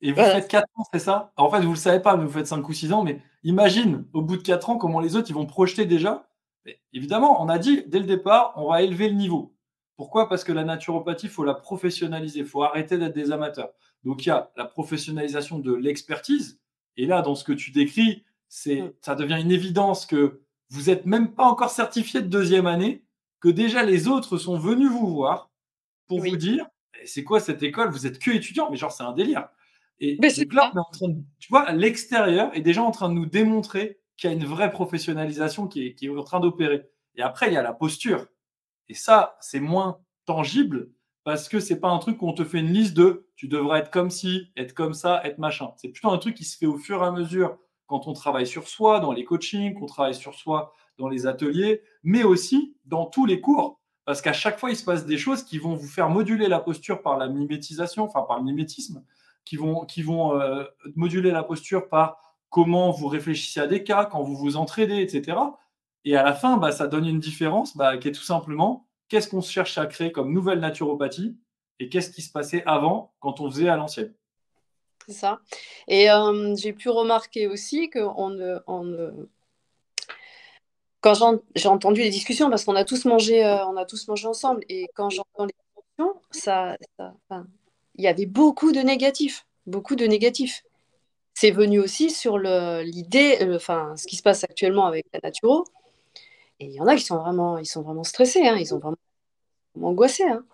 et vous Voilà. faites 4 ans, c'est ça? En fait, vous le savez pas, mais vous faites 5 ou 6 ans, mais imagine, au bout de 4 ans, comment les autres, ils vont projeter déjà. Mais évidemment, on a dit, dès le départ, on va élever le niveau. Pourquoi? Parce que la naturopathie, il faut la professionnaliser, il faut arrêter d'être des amateurs. Donc, il y a la professionnalisation de l'expertise. Et là, dans ce que tu décris, Mm. ça devient une évidence que vous n'êtes même pas encore certifié de deuxième année, que déjà les autres sont venus vous voir pour vous Oui. dire: «Eh, c'est quoi cette école? Vous êtes que étudiants?» Mais genre, c'est un délire. Et Mais c'est donc là, ça. on est en train de, tu vois, l'extérieur est déjà en train de nous démontrer qu'il y a une vraie professionnalisation qui est en train d'opérer. Et après, il y a la posture. Et ça, c'est moins tangible parce que c'est pas un truc où on te fait une liste de tu devrais être comme ci, être comme ça, être machin. C'est plutôt un truc qui se fait au fur et à mesure quand on travaille sur soi, dans les coachings, qu'on travaille sur soi dans les ateliers, mais aussi dans tous les cours. Parce qu'à chaque fois, il se passe des choses qui vont vous faire moduler la posture par la mimétisation, enfin par le mimétisme, qui vont moduler la posture par comment vous réfléchissez à des cas, quand vous vous entraidez, etc. Et à la fin, bah, ça donne une différence qui est tout simplement qu'est-ce qu'on cherche à créer comme nouvelle naturopathie et qu'est-ce qui se passait avant quand on faisait à l'ancienne. C'est ça. Et j'ai pu remarquer aussi que quand j'ai entendu les discussions, parce qu'on a tous mangé, on a tous mangé ensemble, et quand j'entends les discussions, enfin, il y avait beaucoup de négatifs, beaucoup de négatifs. C'est venu aussi sur l'idée, enfin, ce qui se passe actuellement avec la naturo. Et il y en a qui sont vraiment stressés, hein, ils sont vraiment angoissés, hein.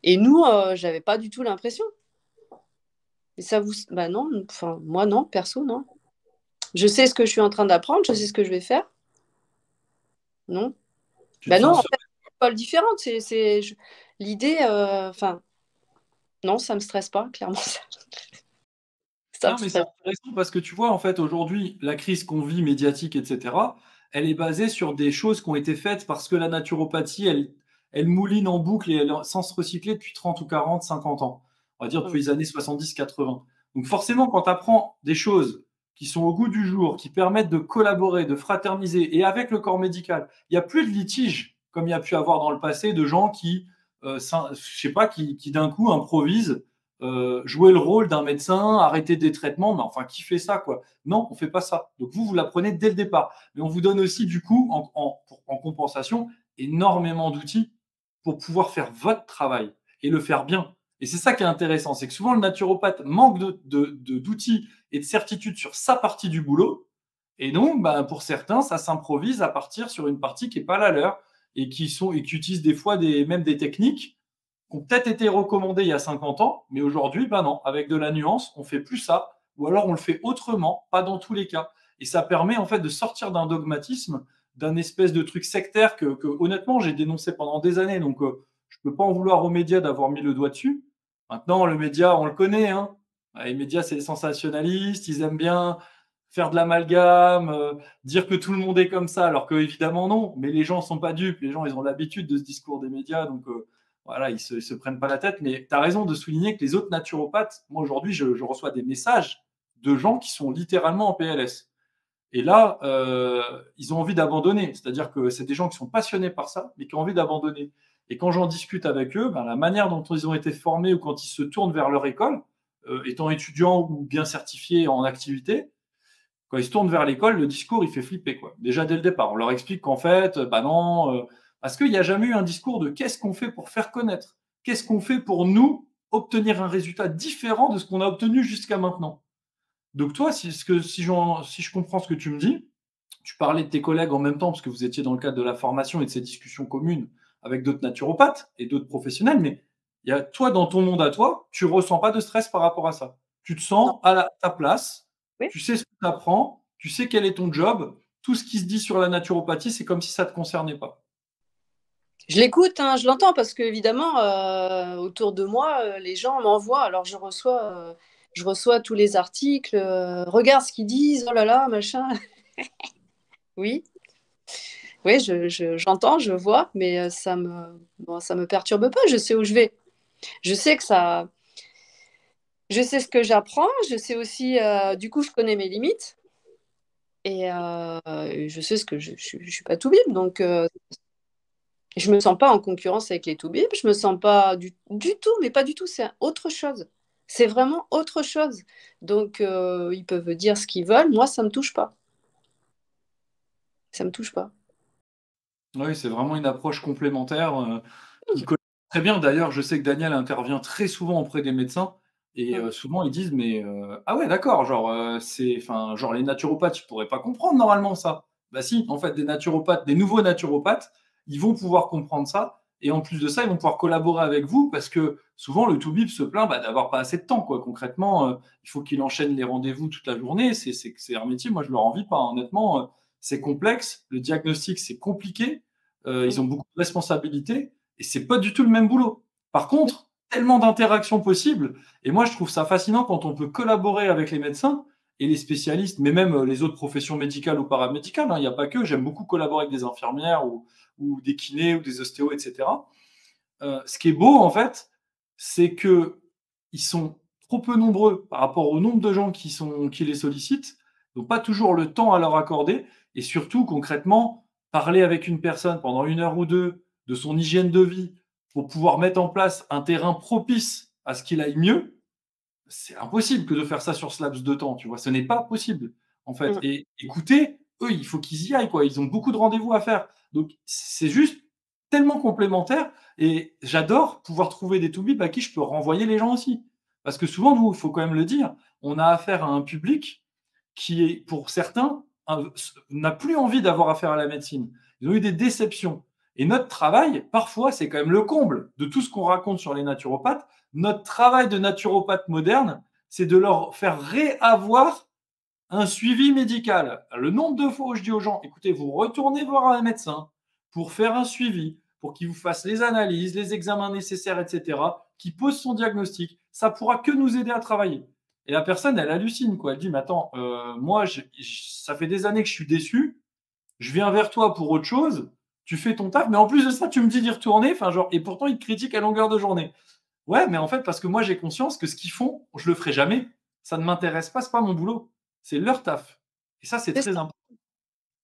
Et nous, j'avais pas du tout l'impression. Et ça vous, bah non, enfin, moi non, perso, non. Je sais ce que je suis en train d'apprendre, je sais ce que je vais faire. Non. Tu te Bah non, en sens fait, c'est pas le différent. L'idée, enfin, non, ça me stresse pas, clairement. Ça me Non, mais c'est stresse. intéressant parce que tu vois, en fait, aujourd'hui, la crise qu'on vit médiatique, etc., elle est basée sur des choses qui ont été faites parce que la naturopathie, elle mouline en boucle et sans se recycler depuis 30 ou 40, 50 ans. On va dire depuis les années 70-80. Donc forcément, quand tu apprends des choses qui sont au goût du jour, qui permettent de collaborer, de fraterniser, et avec le corps médical, il n'y a plus de litige, comme il y a pu avoir dans le passé, de gens qui, je sais pas, qui d'un coup improvisent, jouer le rôle d'un médecin, arrêter des traitements, mais enfin, qui fait ça, quoi? Non, on fait pas ça. Donc vous l'apprenez dès le départ. Mais on vous donne aussi, du coup, en compensation, énormément d'outils pour pouvoir faire votre travail et le faire bien. Et c'est ça qui est intéressant, c'est que souvent le naturopathe manque d'outils et de certitude sur sa partie du boulot. Et donc, pour certains, ça s'improvise à partir sur une partie qui n'est pas la leur et qui utilisent des fois même des techniques qui ont peut-être été recommandées il y a 50 ans, mais aujourd'hui, non, avec de la nuance, on fait plus ça, ou alors on le fait autrement, pas dans tous les cas. Et ça permet en fait de sortir d'un dogmatisme, d'un espèce de truc sectaire que honnêtement j'ai dénoncé pendant des années. Donc je peux pas en vouloir aux médias d'avoir mis le doigt dessus. Maintenant, le média, on le connaît, hein. Les médias, c'est les sensationnalistes, ils aiment bien faire de l'amalgame, dire que tout le monde est comme ça, alors que évidemment non. Mais les gens sont pas dupes, les gens ils ont l'habitude de ce discours des médias, donc voilà, ils se prennent pas la tête. Mais tu as raison de souligner que les autres naturopathes, moi aujourd'hui, je reçois des messages de gens qui sont littéralement en PLS. Et là, ils ont envie d'abandonner. C'est-à-dire que c'est des gens qui sont passionnés par ça, mais qui ont envie d'abandonner. Et quand j'en discute avec eux, la manière dont ils ont été formés ou quand ils se tournent vers leur école, étant étudiants ou bien certifiés en activité, quand ils se tournent vers l'école, le discours, il fait flipper, quoi. Déjà dès le départ, on leur explique qu'en fait, non, parce qu'il n'y a jamais eu un discours de qu'est-ce qu'on fait pour faire connaître, qu'est-ce qu'on fait pour nous obtenir un résultat différent de ce qu'on a obtenu jusqu'à maintenant. Donc toi, si je comprends ce que tu me dis, tu parlais de tes collègues en même temps, parce que vous étiez dans le cadre de la formation et de ces discussions communes avec d'autres naturopathes et d'autres professionnels, mais toi, dans ton monde à toi, tu ne ressens pas de stress par rapport à ça. Tu te sens à ta place, Oui. tu sais ce que tu apprends, tu sais quel est ton job, tout ce qui se dit sur la naturopathie, c'est comme si ça ne te concernait pas. Je l'écoute, hein, je l'entends parce qu'évidemment, autour de moi, les gens m'envoient. Alors, je reçois tous les articles. Regarde ce qu'ils disent. Oh là là, machin. Oui, oui, j'entends, je vois, mais ça me perturbe pas. Je sais où je vais. Je sais que ça. Je sais ce que j'apprends. Je sais aussi. Du coup, je connais mes limites. Et je sais ce que je suis pas tout bib. Donc, je me sens pas en concurrence avec les Toubib, je me sens pas du tout, mais pas du tout, c'est autre chose. C'est vraiment autre chose. Donc, ils peuvent dire ce qu'ils veulent, moi, ça me touche pas. Ça me touche pas. Oui, c'est vraiment une approche complémentaire qui colle très bien. D'ailleurs, je sais que Daniel intervient très souvent auprès des médecins et souvent ils disent mais ah ouais d'accord genre genre les naturopathes ils pourraient pas comprendre normalement ça. Bah si, en fait des naturopathes, des nouveaux naturopathes, ils vont pouvoir comprendre ça et en plus de ça ils vont pouvoir collaborer avec vous parce que souvent le toubib se plaint d'avoir pas assez de temps quoi. Concrètement, il faut qu'il enchaîne les rendez-vous toute la journée. C'est un métier, moi je leur envie pas honnêtement. C'est complexe, le diagnostic c'est compliqué. Ils ont beaucoup de responsabilités et c'est pas du tout le même boulot. Par contre, tellement d'interactions possibles et moi je trouve ça fascinant quand on peut collaborer avec les médecins et les spécialistes, mais même les autres professions médicales ou paramédicales, hein, il n'y a pas que, j'aime beaucoup collaborer avec des infirmières ou des kinés ou des ostéos, etc. Ce qui est beau en fait, c'est que ils sont trop peu nombreux par rapport au nombre de gens qui les sollicitent, ils n'ont pas toujours le temps à leur accorder et surtout concrètement parler avec une personne pendant 1 heure ou 2 de son hygiène de vie pour pouvoir mettre en place un terrain propice à ce qu'il aille mieux, c'est impossible que de faire ça sur ce laps de temps, tu vois? Ce n'est pas possible, en fait. Et écoutez, eux, il faut qu'ils y aillent, quoi. Ils ont beaucoup de rendez-vous à faire. Donc, c'est juste tellement complémentaire et j'adore pouvoir trouver des toubibs à qui je peux renvoyer les gens aussi. Parce que souvent, nous, il faut quand même le dire, on a affaire à un public qui est, pour certains, n'a plus envie d'avoir affaire à la médecine. Ils ont eu des déceptions. Et notre travail, parfois, c'est quand même le comble de tout ce qu'on raconte sur les naturopathes. Notre travail de naturopathe moderne, c'est de leur faire réavoir un suivi médical. Le nombre de fois où je dis aux gens, écoutez, vous retournez voir un médecin pour faire un suivi, pour qu'il vous fasse les analyses, les examens nécessaires, etc., qui pose son diagnostic, ça pourra que nous aider à travailler. Et la personne, elle hallucine, quoi. Elle dit, mais attends, moi, ça fait des années que je suis déçu, Je viens vers toi pour autre chose, tu fais ton taf, mais en plus de ça, tu me dis d'y retourner, enfin, genre, et pourtant, ils te critiquent à longueur de journée. Ouais, mais en fait, parce que moi, j'ai conscience que ce qu'ils font, je le ferai jamais. Ça ne m'intéresse pas, c'est pas mon boulot. C'est leur taf. Et ça, c'est C'est très ça. important.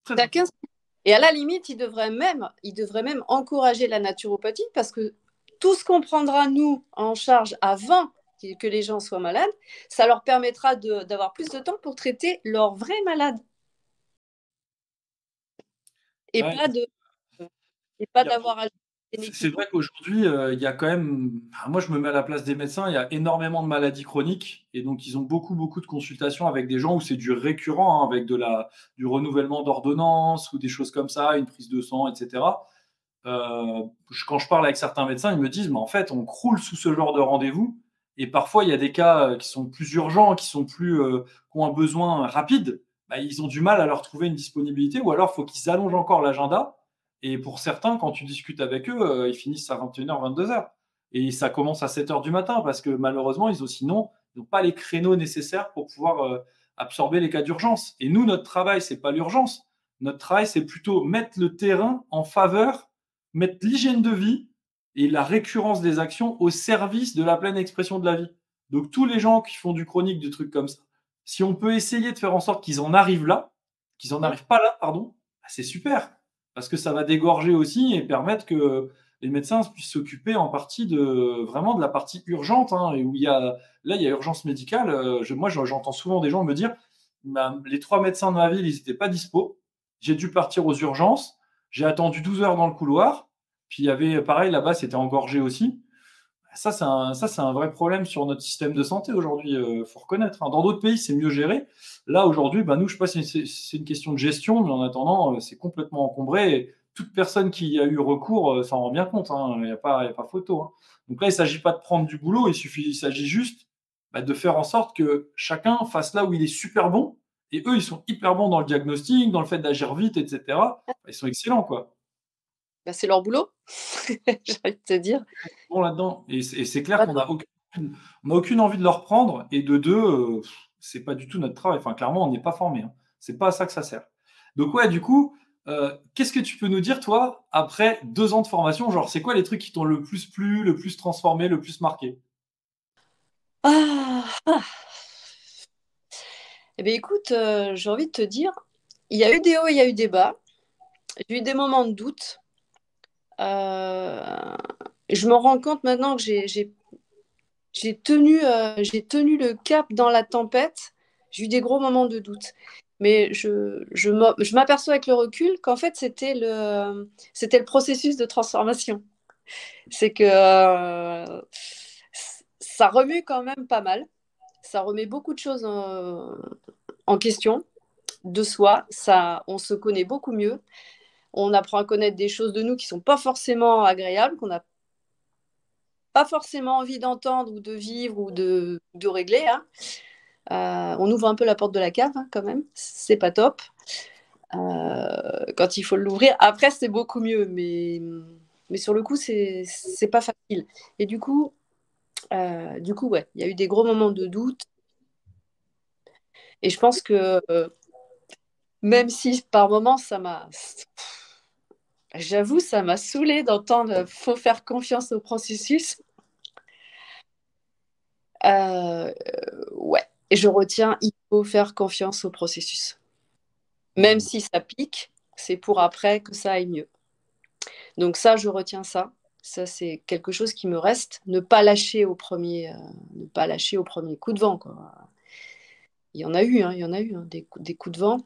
Très Chacun. important. Et à la limite, ils devraient même encourager la naturopathie parce que tout ce qu'on prendra, nous, en charge avant que les gens soient malades, ça leur permettra d'avoir plus de temps pour traiter leurs vrais malades et Ouais, pas de et il pas y a d'avoir ajouté des c'est médicaments. vrai qu'aujourd'hui, il y a quand même moi, je me mets à la place des médecins, il y a énormément de maladies chroniques et donc ils ont beaucoup, beaucoup de consultations avec des gens où c'est du récurrent, hein, avec du renouvellement d'ordonnances ou des choses comme ça, une prise de sang et cetera. Quand je parle avec certains médecins, ils me disent: «Mais en fait, on croule sous ce genre de rendez-vous» et parfois, il y a des cas, qui sont plus urgents, qui ont un besoin rapide, bah, ils ont du mal à leur trouver une disponibilité ou alors il faut qu'ils allongent encore l'agenda et pour certains, quand tu discutes avec eux, ils finissent à 21h-22h et ça commence à 7h du matin parce que malheureusement, ils n'ont pas les créneaux nécessaires pour pouvoir, absorber les cas d'urgence et nous, notre travail, c'est pas l'urgence. Notre travail, c'est plutôt mettre le terrain en faveur, mettre l'hygiène de vie et la récurrence des actions au service de la pleine expression de la vie. Donc tous les gens qui font du chronique, des trucs comme ça, si on peut essayer de faire en sorte qu'ils en arrivent là, qu'ils en arrivent pas là, pardon, bah, c'est super parce que ça va dégorger aussi et permettre que les médecins puissent s'occuper en partie vraiment de la partie urgente, hein, et où il y a urgence médicale. Moi, j'entends souvent des gens me dire, bah, les 3 médecins de ma ville, ils n'étaient pas dispo. J'ai dû partir aux urgences. J'ai attendu 12 heures dans le couloir. Puis il y avait, pareil, là-bas, c'était engorgé aussi. Ça, c'est un vrai problème sur notre système de santé aujourd'hui, faut reconnaître, hein. Dans d'autres pays, c'est mieux géré. Là, aujourd'hui, bah, nous, je sais pas si c'est une question de gestion, mais en attendant, c'est complètement encombré. Et toute personne qui a eu recours s'en rend bien compte, hein. Il y a pas photo, hein. Donc là, il ne s'agit pas de prendre du boulot, il s'agit juste bah, de faire en sorte que chacun fasse là où il est super bon. Et eux, ils sont hyper bons dans le diagnostic, dans le fait d'agir vite, etc. Ils sont excellents, quoi. Bah, c'est leur boulot, j'ai envie de te dire. Bon là-dedans. Et c'est clair Pas qu'on de- n'a aucune envie de leur prendre. Et de deux, c'est pas du tout notre travail. Enfin, clairement, on n'est pas formé, hein. C'est pas à ça que ça sert. Donc, ouais, du coup, qu'est-ce que tu peux nous dire, toi, après 2 ans de formation? Genre, c'est quoi les trucs qui t'ont le plus plu, le plus transformé, le plus marqué? Ah, ah. Eh bien, écoute, j'ai envie de te dire, il y a eu des hauts, il y a eu des bas. J'ai eu des moments de doute. Euh, je me rends compte maintenant que j'ai tenu le cap dans la tempête. J'ai eu des gros moments de doute. Mais je m'aperçois avec le recul qu'en fait, c'était le processus de transformation. C'est que ça remue quand même pas mal. Ça remet beaucoup de choses en question de soi. On se connaît beaucoup mieux. On apprend à connaître des choses de nous qui ne sont pas forcément agréables, qu'on n'a pas forcément envie d'entendre ou de vivre ou de régler, hein. On ouvre un peu la porte de la cave, hein, quand même. C'est pas top. Quand il faut l'ouvrir. Après, c'est beaucoup mieux, mais sur le coup, c'est pas facile. Et du coup, ouais, il y a eu des gros moments de doute. Et je pense que même si par moments, j'avoue, ça m'a saoulée d'entendre faut faire confiance au processus. Euh, ouais, et je retiens, il faut faire confiance au processus. Même Mmh. si ça pique, c'est pour après que ça aille mieux. Donc ça, je retiens ça. Ça, c'est quelque chose qui me reste. Ne pas lâcher au premier coup de vent, quoi. Il y en a eu, hein, il y en a eu, hein, des coups de vent.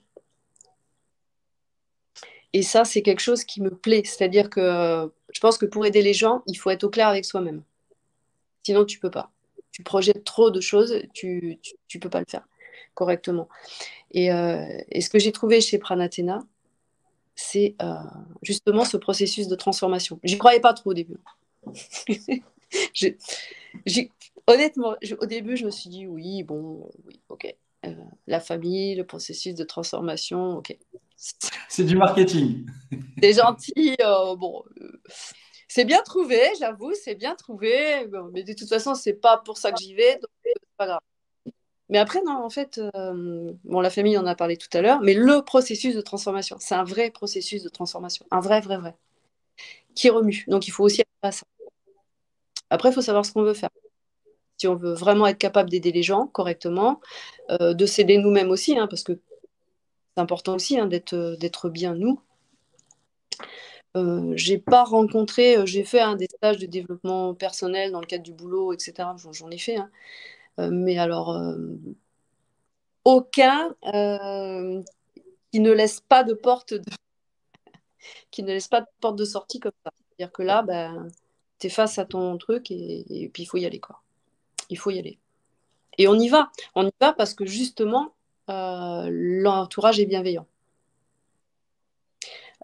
Et ça, c'est quelque chose qui me plaît. C'est-à-dire que je pense que pour aider les gens, il faut être au clair avec soi-même. Sinon, tu peux pas. Tu projettes trop de choses, tu peux pas le faire correctement. Et ce que j'ai trouvé chez Pranatena, c'est justement ce processus de transformation. J'y croyais pas trop au début. J'ai- honnêtement, au début, je me suis dit oui, bon, oui, ok. La famille, le processus de transformation, ok. C'est du marketing. C'est gentil, bon, c'est bien trouvé, j'avoue, c'est bien trouvé. Bon, mais de toute façon, c'est pas pour ça que j'y vais, donc c'est pas grave. Mais après, non, en fait, bon, la famille, on en a parlé tout à l'heure, mais le processus de transformation, c'est un vrai processus de transformation, un vrai, vrai, vrai, qui remue. Donc, il faut aussi être à ça. Après, il faut savoir ce qu'on veut faire. Si on veut vraiment être capable d'aider les gens correctement, de s'aider nous-mêmes aussi, hein, parce que c'est important aussi hein, d'être bien nous. J'ai pas rencontré, j'ai fait des stages de développement personnel dans le cadre du boulot, etc. J'en ai fait, hein. Mais alors, aucun qui ne laisse pas de porte qui ne laisse pas de porte de sortie comme ça. C'est-à-dire que là, ben, tu es face à ton truc et puis il faut y aller, quoi. Il faut y aller. Et on y va. On y va parce que justement, l'entourage est bienveillant.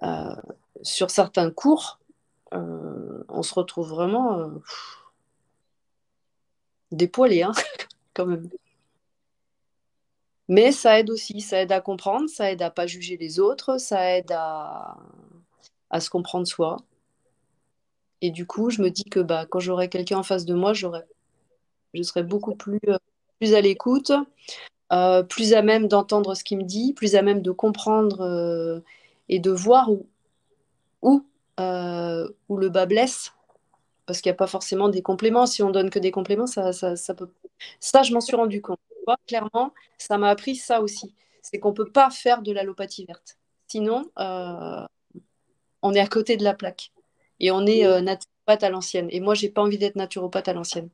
Euh, sur certains cours, on se retrouve vraiment dépoilé, hein, quand même. Mais ça aide aussi, ça aide à comprendre, ça aide à pas juger les autres, ça aide à se comprendre soi. Et du coup, je me dis que bah, quand j'aurai quelqu'un en face de moi, je serai beaucoup plus à l'écoute, plus à même d'entendre ce qu'il me dit, plus à même de comprendre et de voir où, où le bas blesse. Parce qu'il n'y a pas forcément des compléments. Si on donne que des compléments, ça peut. Ça, je m'en suis rendu compte. Tu vois, clairement, ça m'a appris ça aussi. C'est qu'on ne peut pas faire de l'allopathie verte. Sinon, on est à côté de la plaque. Et on est naturopathe à l'ancienne. Et moi, j'ai pas envie d'être naturopathe à l'ancienne.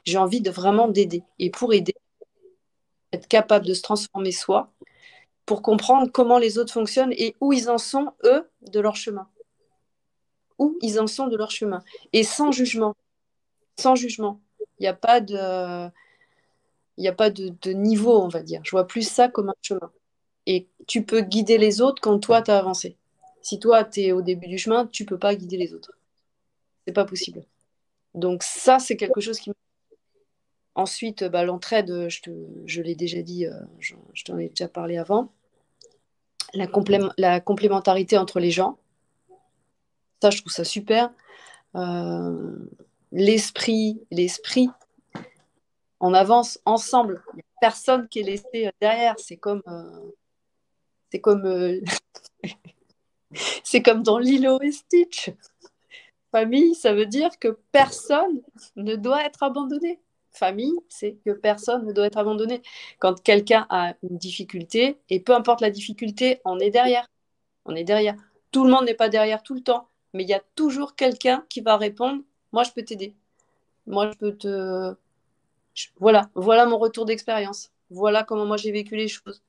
J'ai envie de vraiment d'aider. Et pour aider, être capable de se transformer soi, pour comprendre comment les autres fonctionnent et où ils en sont, eux, de leur chemin. Où ils en sont de leur chemin. Et sans jugement. Sans jugement. Il n'y a pas de, il y a pas de niveau, on va dire. Je vois plus ça comme un chemin. Et tu peux guider les autres quand toi, tu as avancé. Si toi, tu es au début du chemin, tu peux pas guider les autres. C'est pas possible. Donc ça, c'est quelque chose qui... Ensuite, bah, l'entraide, je l'ai déjà dit, je t'en ai déjà parlé avant. La complémentarité entre les gens, ça, je trouve ça super. Euh, l'esprit, on avance ensemble. Il n'y a personne qui est laissé derrière. C'est comme, c'est comme dans Lilo et Stitch. Famille, ça veut dire que personne ne doit être abandonné. Famille, c'est que personne ne doit être abandonné. Quand quelqu'un a une difficulté, et peu importe la difficulté, on est derrière. On est derrière. Tout le monde n'est pas derrière tout le temps, mais il y a toujours quelqu'un qui va répondre, moi je peux t'aider. Moi je peux te... Voilà mon retour d'expérience. Voilà comment moi j'ai vécu les choses.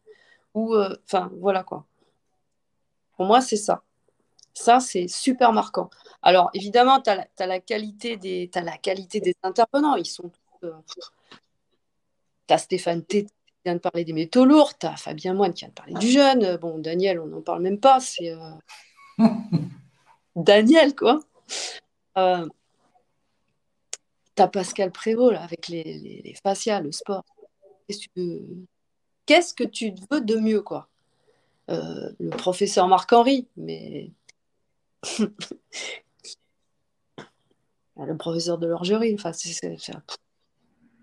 Ou, enfin, voilà quoi. Pour moi, c'est ça. Ça, c'est super marquant. Alors, évidemment, tu as la qualité t'as la qualité des intervenants. Ils sont tous, tu as Stéphane T qui vient de parler des métaux lourds, tu as Fabien Moine qui vient de parler du jeune. Bon, Daniel, on n'en parle même pas. C'est Daniel, quoi. Euh, tu as Pascal Prévost, là, avec les fascias, le sport. Qu'est-ce que tu veux de mieux, quoi? Le professeur Marc-Henri, mais le professeur de l'orgerie, enfin,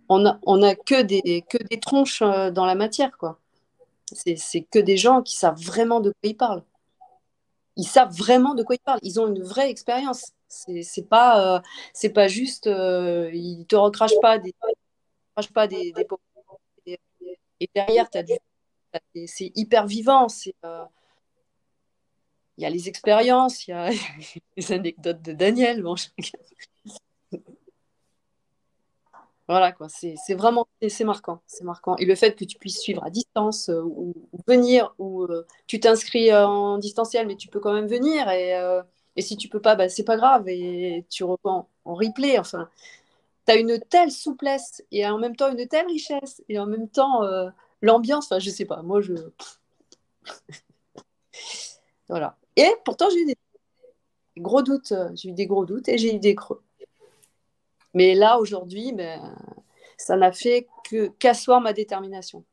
on a que des tronches dans la matière, quoi. C'est que des gens qui savent vraiment de quoi ils parlent. Ils savent vraiment de quoi ils parlent. Ils ont une vraie expérience. C'est pas juste, ils te recrachent pas des pauvres. Et derrière, c'est hyper vivant. Il y a les expériences, il y a les anecdotes de Daniel. Bon, voilà, quoi. C'est vraiment c'est marquant. C'est marquant. Et le fait que tu puisses suivre à distance ou venir, ou tu t'inscris en distanciel, mais tu peux quand même venir. Et si tu peux pas, bah, c'est pas grave. Et tu reprends en replay. Enfin, tu as une telle souplesse et en même temps une telle richesse. Et en même temps, l'ambiance, enfin, je sais pas. Moi, je. Voilà. Et pourtant, j'ai eu des gros doutes. J'ai eu des gros doutes et j'ai eu des creux. Mais là, aujourd'hui, ben, ça n'a fait qu'asseoir ma détermination.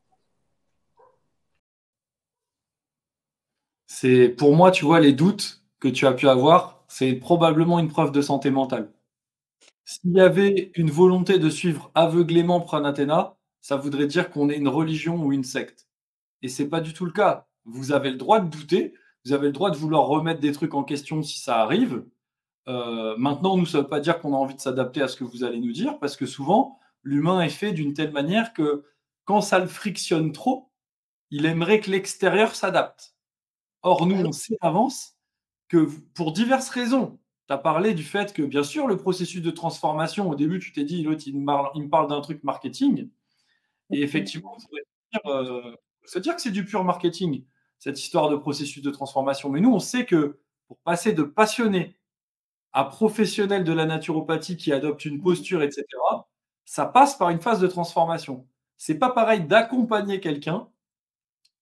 C'est pour moi, tu vois, les doutes que tu as pu avoir, c'est probablement une preuve de santé mentale. S'il y avait une volonté de suivre aveuglément Pranathéna, ça voudrait dire qu'on est une religion ou une secte. Et c'est pas du tout le cas. Vous avez le droit de douter, vous avez le droit de vouloir remettre des trucs en question si ça arrive. Maintenant, nous, ça ne veut pas dire qu'on a envie de s'adapter à ce que vous allez nous dire, parce que souvent, l'humain est fait d'une telle manière que quand ça le frictionne trop, il aimerait que l'extérieur s'adapte. Or, nous, Ah oui. on sait d'avance que pour diverses raisons, tu as parlé du fait que, bien sûr, le processus de transformation, au début, tu t'es dit, l'autre, il me parle d'un truc marketing. Et effectivement, on pourrait se dire que c'est du pur marketing, cette histoire de processus de transformation. Mais nous, on sait que pour passer de passionné à professionnel de la naturopathie qui adopte une posture, etc., ça passe par une phase de transformation. C'est pas pareil d'accompagner quelqu'un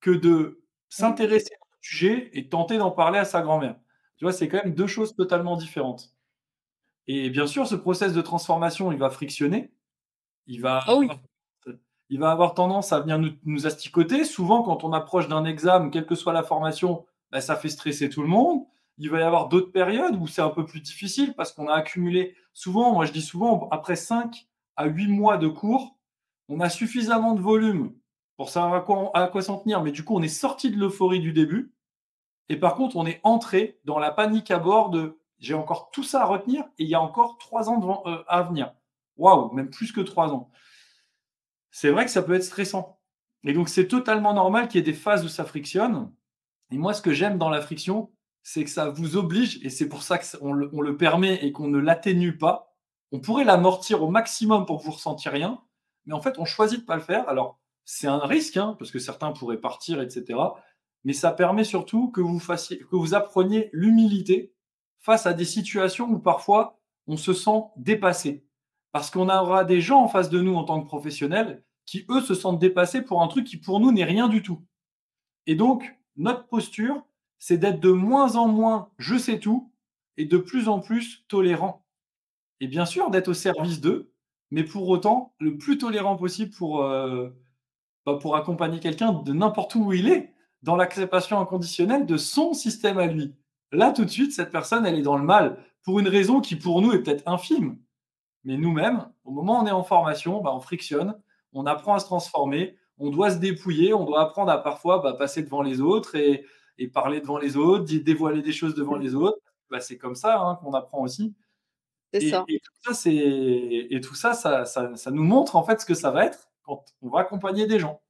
que de s'intéresser à un sujet et tenter d'en parler à sa grand-mère. Tu vois, c'est quand même deux choses totalement différentes. Et bien sûr, ce process de transformation, il va frictionner, il va Ah oui. il va avoir tendance à venir nous asticoter. Souvent, quand on approche d'un examen, quelle que soit la formation, bah, ça fait stresser tout le monde. Il va y avoir d'autres périodes où c'est un peu plus difficile parce qu'on a accumulé souvent, moi je dis souvent, après 5 à 8 mois de cours, on a suffisamment de volume pour savoir à quoi s'en tenir. Mais du coup, on est sorti de l'euphorie du début. Et par contre, on est entré dans la panique à bord de j'ai encore tout ça à retenir et il y a encore 3 ans à venir. Waouh, même plus que 3 ans. C'est vrai que ça peut être stressant. Et donc, c'est totalement normal qu'il y ait des phases où ça frictionne. Et moi, ce que j'aime dans la friction, c'est que ça vous oblige, et c'est pour ça qu'on le permet et qu'on ne l'atténue pas. On pourrait l'amortir au maximum pour que vous ne ressentiez rien, mais en fait, on choisit de ne pas le faire. Alors, c'est un risque, hein, parce que certains pourraient partir, etc. Mais ça permet surtout que que vous appreniez l'humilité face à des situations où parfois on se sent dépassé. Parce qu'on aura des gens en face de nous en tant que professionnels qui, eux, se sentent dépassés pour un truc qui, pour nous, n'est rien du tout. Et donc, notre posture, c'est d'être de moins en moins je sais tout et de plus en plus tolérant. Et bien sûr, d'être au service d'eux, mais pour autant, le plus tolérant possible pour accompagner quelqu'un de n'importe où il est, dans l'acceptation inconditionnelle de son système à lui. Là, tout de suite, cette personne, elle est dans le mal, pour une raison qui, pour nous, est peut-être infime. Mais nous-mêmes, au moment où on est en formation, bah, on frictionne, on apprend à se transformer, on doit se dépouiller, on doit apprendre à parfois passer devant les autres et parler devant les autres, dévoiler des choses devant les autres. Bah, c'est comme ça hein, qu'on apprend aussi. C'est ça. Et tout ça, ça nous montre en fait ce que ça va être quand on va accompagner des gens.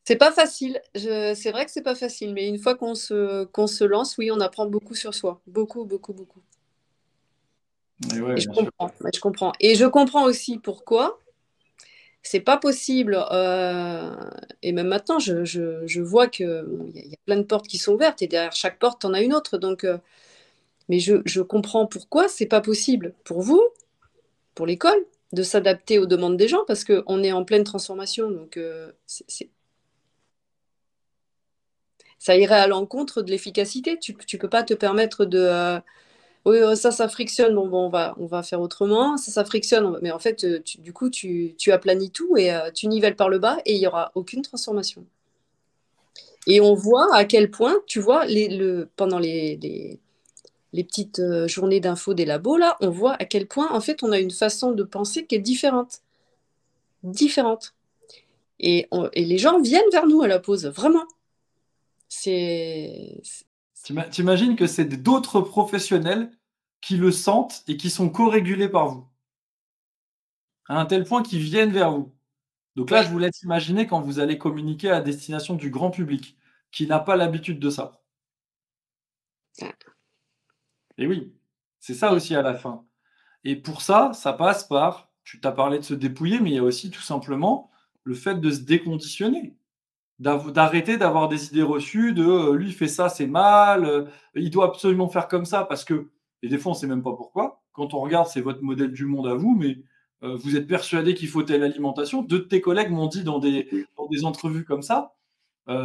C'est pas facile. C'est vrai que c'est pas facile, mais une fois qu'on se lance, oui, on apprend beaucoup sur soi. Beaucoup, beaucoup, beaucoup. Et ouais, Et je bien sûr. comprends. Ouais, je comprends. Et je comprends aussi pourquoi c'est pas possible. Et même maintenant, je vois que bon, y a plein de portes qui sont ouvertes et derrière chaque porte, t'en as une autre. Donc, mais je comprends pourquoi c'est pas possible pour vous, pour l'école, de s'adapter aux demandes des gens parce qu'on est en pleine transformation. Donc, ça irait à l'encontre de l'efficacité. Tu peux pas te permettre de oui, ça frictionne, bon, on va faire autrement, ça frictionne, mais en fait, du coup, tu aplanis tout et tu nivelles par le bas et il n'y aura aucune transformation. Et on voit à quel point, tu vois, pendant les petites journées d'infos des labos, là, on voit à quel point, en fait, on a une façon de penser qui est différente. Différente. Et les gens viennent vers nous à la pause, vraiment. C'est... T'imagines que c'est d'autres professionnels qui le sentent et qui sont co-régulés par vous, à un tel point qu'ils viennent vers vous. Donc là, Ouais. je vous laisse imaginer quand vous allez communiquer à destination du grand public, qui n'a pas l'habitude de ça. Et oui, c'est ça aussi à la fin. Et pour ça, ça passe par, tu t'as parlé de se dépouiller, mais il y a aussi tout simplement le fait de se déconditionner, d'arrêter d'avoir des idées reçues de lui il fait ça, c'est mal, il doit absolument faire comme ça parce que, et des fois on ne sait même pas pourquoi. Quand on regarde, c'est votre modèle du monde à vous, mais vous êtes persuadé qu'il faut telle alimentation. Deux de tes collègues m'ont dit dans des entrevues comme ça,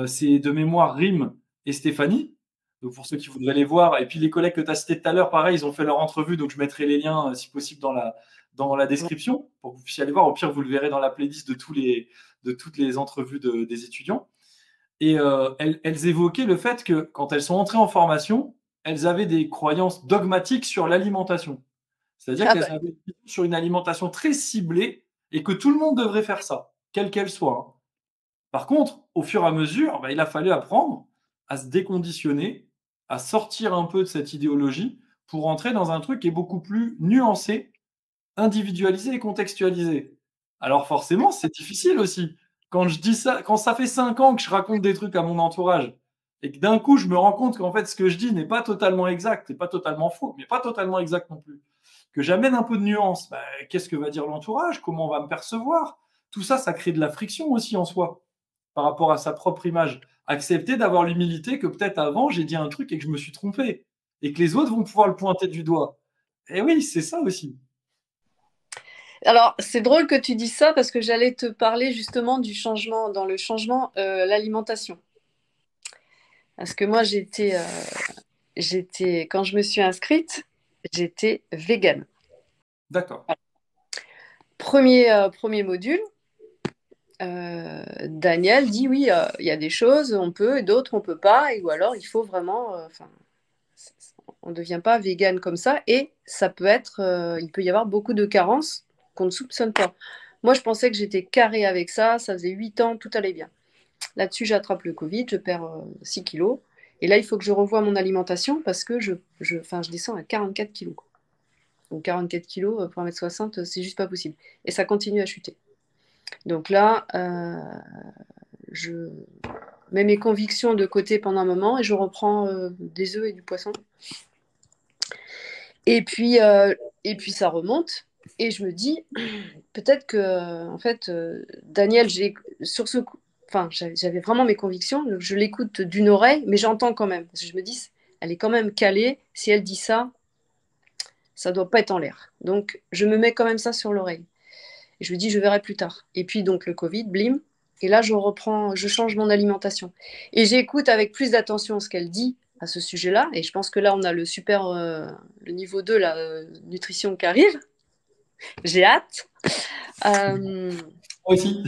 c'est de mémoire Rim et Stéphanie. Donc pour ceux qui voudraient les voir, et puis les collègues que tu as cités tout à l'heure, pareil, ils ont fait leur entrevue, donc je mettrai les liens si possible dans la description pour que vous puissiez aller voir. Au pire, vous le verrez dans la playlist de toutes les entrevues des étudiants. Et elles évoquaient le fait que quand elles sont entrées en formation, elles avaient des croyances dogmatiques sur l'alimentation. C'est-à-dire qu'elles avaient sur une alimentation très ciblée et que tout le monde devrait faire ça, quelle qu'elle soit, hein. Par contre, au fur et à mesure, il a fallu apprendre à se déconditionner, à sortir un peu de cette idéologie pour entrer dans un truc qui est beaucoup plus nuancé, individualisé et contextualisé. Alors forcément, c'est difficile aussi. Quand je dis ça, quand ça fait 5 ans que je raconte des trucs à mon entourage et que d'un coup, je me rends compte qu'en fait, ce que je dis n'est pas totalement exact, n'est pas totalement faux, mais pas totalement exact non plus, que j'amène un peu de nuance, qu'est-ce que va dire l'entourage? Comment on va me percevoir? Tout ça, ça crée de la friction aussi en soi par rapport à sa propre image. Accepter d'avoir l'humilité que peut-être avant, j'ai dit un truc et que je me suis trompé et que les autres vont pouvoir le pointer du doigt. Et oui, c'est ça aussi. Alors, c'est drôle que tu dises ça parce que j'allais te parler justement du changement, dans le changement, l'alimentation. Parce que moi, quand je me suis inscrite, j'étais végane. D'accord. Premier module, Daniel dit oui, il y a des choses, on peut, et d'autres, on peut pas, ou alors il faut vraiment, on ne devient pas végane comme ça, et ça peut être, il peut y avoir beaucoup de carences qu'on ne soupçonne pas. Moi, je pensais que j'étais carrée avec ça, ça faisait 8 ans, tout allait bien. Là-dessus, j'attrape le Covid, je perds 6 kilos, et là, il faut que je revoie mon alimentation parce que je descends à 44 kilos. Donc 44 kilos pour 1m60, c'est juste pas possible. Et ça continue à chuter. Donc là, je mets mes convictions de côté pendant un moment et je reprends des œufs et du poisson. Et puis ça remonte et je me dis peut-être que en fait Daniel, j'avais vraiment mes convictions, donc je l'écoute d'une oreille, mais j'entends quand même parce que je me dis elle est quand même calée. Si elle dit ça, ça doit pas être en l'air. Donc je me mets quand même ça sur l'oreille. Et je me dis je verrai plus tard. Et puis donc le Covid, blim. Et là, je change mon alimentation. Et j'écoute avec plus d'attention ce qu'elle dit à ce sujet-là. Et je pense que là, on a le niveau 2, la nutrition qui arrive. J'ai hâte. Moi aussi.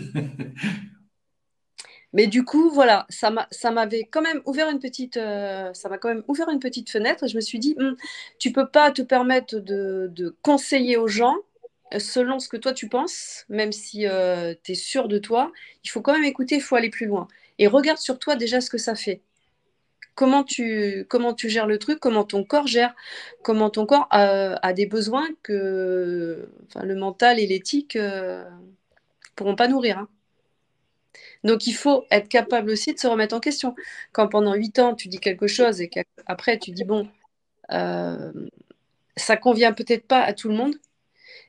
Mais du coup, voilà, ça m'avait quand même ouvert ça m'a quand même ouvert une petite fenêtre. Et je me suis dit, tu peux pas te permettre de conseiller aux gens selon ce que toi tu penses, même si tu es sûr de toi. Il faut quand même écouter, il faut aller plus loin. Et regarde sur toi déjà ce que ça fait. Comment tu gères le truc, comment ton corps gère, comment ton corps a des besoins que le mental et l'éthique pourront pas nourrir, hein. Donc il faut être capable aussi de se remettre en question. Quand pendant 8 ans tu dis quelque chose et qu'après tu dis bon, euh, ça convient peut-être pas à tout le monde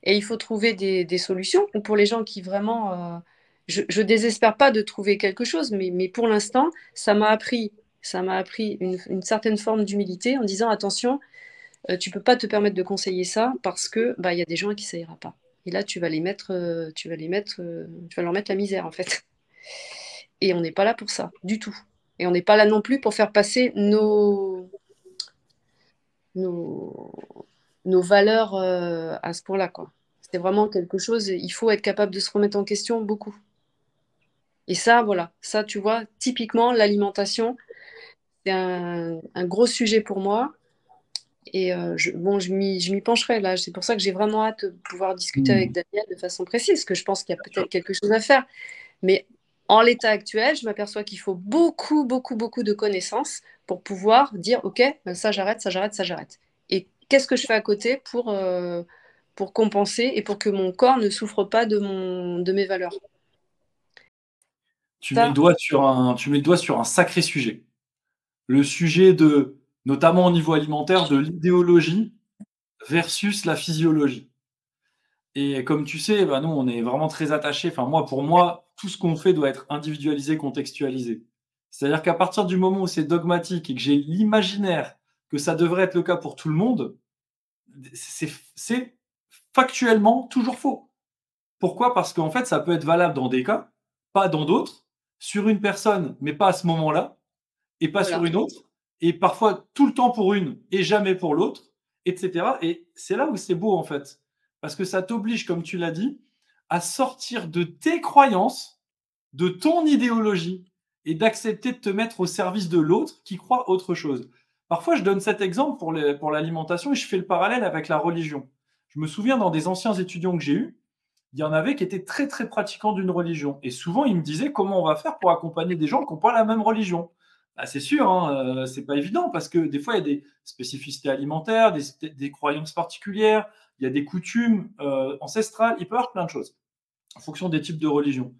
et il faut trouver des solutions. Ou pour les gens qui vraiment, je désespère pas de trouver quelque chose, mais pour l'instant ça m'a appris une certaine forme d'humilité en disant attention, tu peux pas te permettre de conseiller ça parce que il y a des gens à qui ça ira pas. Et là tu vas tu vas leur mettre la misère en fait. Et on n'est pas là pour ça, du tout. Et on n'est pas là non plus pour faire passer nos, nos valeurs à ce point-là, quoi. C'est vraiment quelque chose, il faut être capable de se remettre en question beaucoup. Et ça, voilà, ça, tu vois, typiquement, l'alimentation, c'est un gros sujet pour moi. Et je m'y pencherai là. C'est pour ça que j'ai vraiment hâte de pouvoir discuter avec Daniel de façon précise, parce que je pense qu'il y a peut-être quelque chose à faire. Mais en l'état actuel, je m'aperçois qu'il faut beaucoup, beaucoup, beaucoup de connaissances pour pouvoir dire, OK, ça j'arrête, ça j'arrête, ça j'arrête. Et qu'est-ce que je fais à côté pour compenser et pour que mon corps ne souffre pas de mes valeurs. Tu mets le Ça, doigt sur un sacré sujet. Le sujet notamment au niveau alimentaire, de l'idéologie versus la physiologie. Et comme tu sais, nous, on est vraiment très attachés. Enfin, pour moi, tout ce qu'on fait doit être individualisé, contextualisé. C'est-à-dire qu'à partir du moment où c'est dogmatique et que j'ai l'imaginaire que ça devrait être le cas pour tout le monde, c'est factuellement toujours faux. Pourquoi? Parce qu'en fait, ça peut être valable dans des cas, pas dans d'autres, sur une personne, mais pas à ce moment-là, et pas sur voilà. une autre, et parfois tout le temps pour une et jamais pour l'autre, etc. Et c'est là où c'est beau, en fait. Parce que ça t'oblige, comme tu l'as dit, à sortir de tes croyances, de ton idéologie, et d'accepter de te mettre au service de l'autre qui croit autre chose. Parfois, je donne cet exemple pour l'alimentation et je fais le parallèle avec la religion. Je me souviens dans des anciens étudiants que j'ai eus, il y en avait qui étaient très, très pratiquants d'une religion. Et souvent, ils me disaient comment on va faire pour accompagner des gens qui n'ont pas la même religion. Bah, c'est sûr, hein, c'est pas évident parce que des fois, il y a des spécificités alimentaires, des croyances particulières, il y a des coutumes ancestrales, il peut y avoir plein de choses en fonction des types de religions.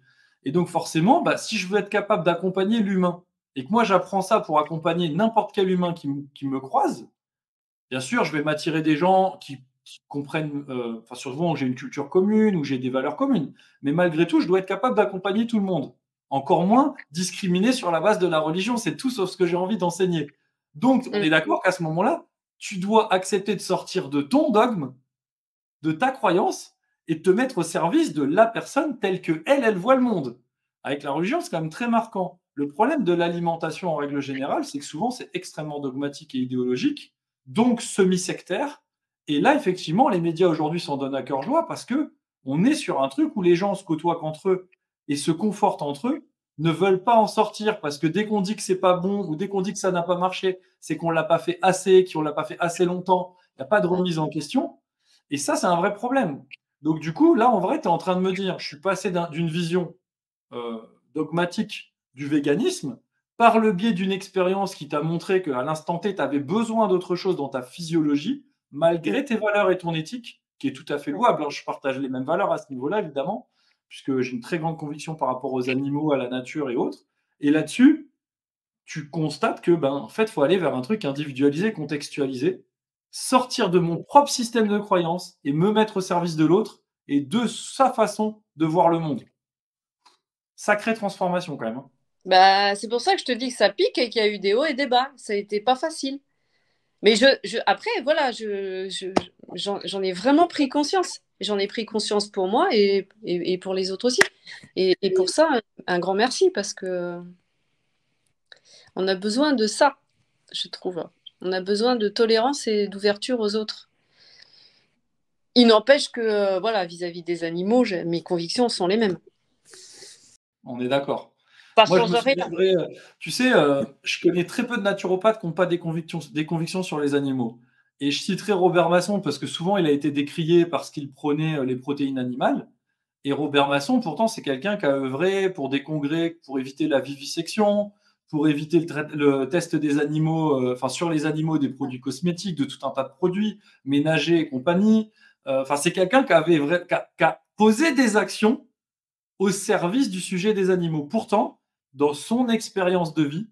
Et donc, forcément, bah, si je veux être capable d'accompagner l'humain et que moi, j'apprends ça pour accompagner n'importe quel humain qui me croise, bien sûr, je vais m'attirer des gens qui comprennent, enfin, souvent, j'ai une culture commune ou j'ai des valeurs communes. Mais malgré tout, je dois être capable d'accompagner tout le monde. Encore moins discriminer sur la base de la religion. C'est tout sauf ce que j'ai envie d'enseigner. Donc, on est d'accord qu'à ce moment-là, tu dois accepter de sortir de ton dogme, de ta croyance, et de te mettre au service de la personne telle que elle voit le monde. Avec la religion, c'est quand même très marquant. Le problème de l'alimentation en règle générale, c'est que souvent, c'est extrêmement dogmatique et idéologique, donc semi-sectaire. Et là, effectivement, les médias aujourd'hui s'en donnent à cœur joie parce que on est sur un truc où les gens se côtoient qu'entre eux et se confortent entre eux, ne veulent pas en sortir parce que dès qu'on dit que c'est pas bon ou dès qu'on dit que ça n'a pas marché, c'est qu'on l'a pas fait assez, qu'on l'a pas fait assez longtemps. Il n'y a pas de remise en question. Et ça, c'est un vrai problème. Donc, du coup, là, en vrai, tu es en train de me dire, je suis passé d'une vision dogmatique du véganisme par le biais d'une expérience qui t'a montré qu'à l'instant T, tu avais besoin d'autre chose dans ta physiologie, malgré tes valeurs et ton éthique, qui est tout à fait louable. Je partage les mêmes valeurs à ce niveau-là, évidemment, puisque j'ai une très grande conviction par rapport aux animaux, à la nature et autres. Et là-dessus, tu constates que, ben, en fait, il faut aller vers un truc individualisé, contextualisé, sortir de mon propre système de croyance et me mettre au service de l'autre et de sa façon de voir le monde. Sacrée transformation quand même, hein. Bah, c'est pour ça que je te dis que ça pique et qu'il y a eu des hauts et des bas. Ça a été pas facile. Mais après, voilà, j'en ai vraiment pris conscience. J'en ai pris conscience pour moi et pour les autres aussi. Et pour ça, un grand merci parce que on a besoin de ça, je trouve. On a besoin de tolérance et d'ouverture aux autres. Il n'empêche que, voilà, vis-à-vis des animaux, mes convictions sont les mêmes. On est d'accord. Ça Moi, je change me rien. souviendrai, tu sais, je connais très peu de naturopathes qui n'ont pas des convictions sur les animaux. Et je citerai Robert Masson parce que souvent il a été décrié parce qu'il prônait les protéines animales. Et Robert Masson, pourtant, c'est quelqu'un qui a œuvré pour des congrès pour éviter la vivisection, pour éviter le test des animaux, enfin sur les animaux des produits cosmétiques, de tout un tas de produits ménagers et compagnie. Enfin, c'est quelqu'un qui a posé des actions au service du sujet des animaux. Pourtant, dans son expérience de vie,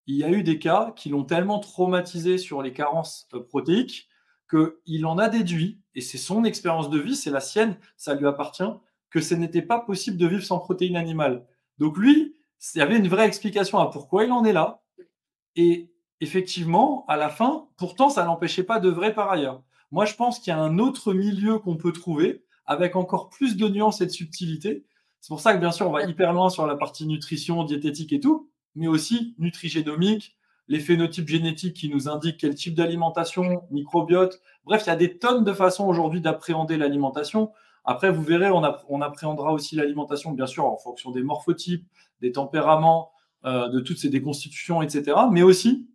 il y a eu des cas qui l'ont tellement traumatisé sur les carences protéiques qu'il en a déduit, et c'est son expérience de vie, c'est la sienne, ça lui appartient, que ce n'était pas possible de vivre sans protéines animales. Donc lui, il y avait une vraie explication à pourquoi il en est là, et effectivement, à la fin, pourtant, ça n'empêchait pas d'œuvrer par ailleurs. Moi, je pense qu'il y a un autre milieu qu'on peut trouver, avec encore plus de nuances et de subtilité. C'est pour ça que, bien sûr, on va hyper loin sur la partie nutrition, diététique et tout, mais aussi nutrigénomique, les phénotypes génétiques qui nous indiquent quel type d'alimentation, microbiote. Bref, il y a des tonnes de façons aujourd'hui d'appréhender l'alimentation. Après, vous verrez, on appréhendera aussi l'alimentation, bien sûr, en fonction des morphotypes, des tempéraments, de toutes ces déconstitutions, etc. Mais aussi,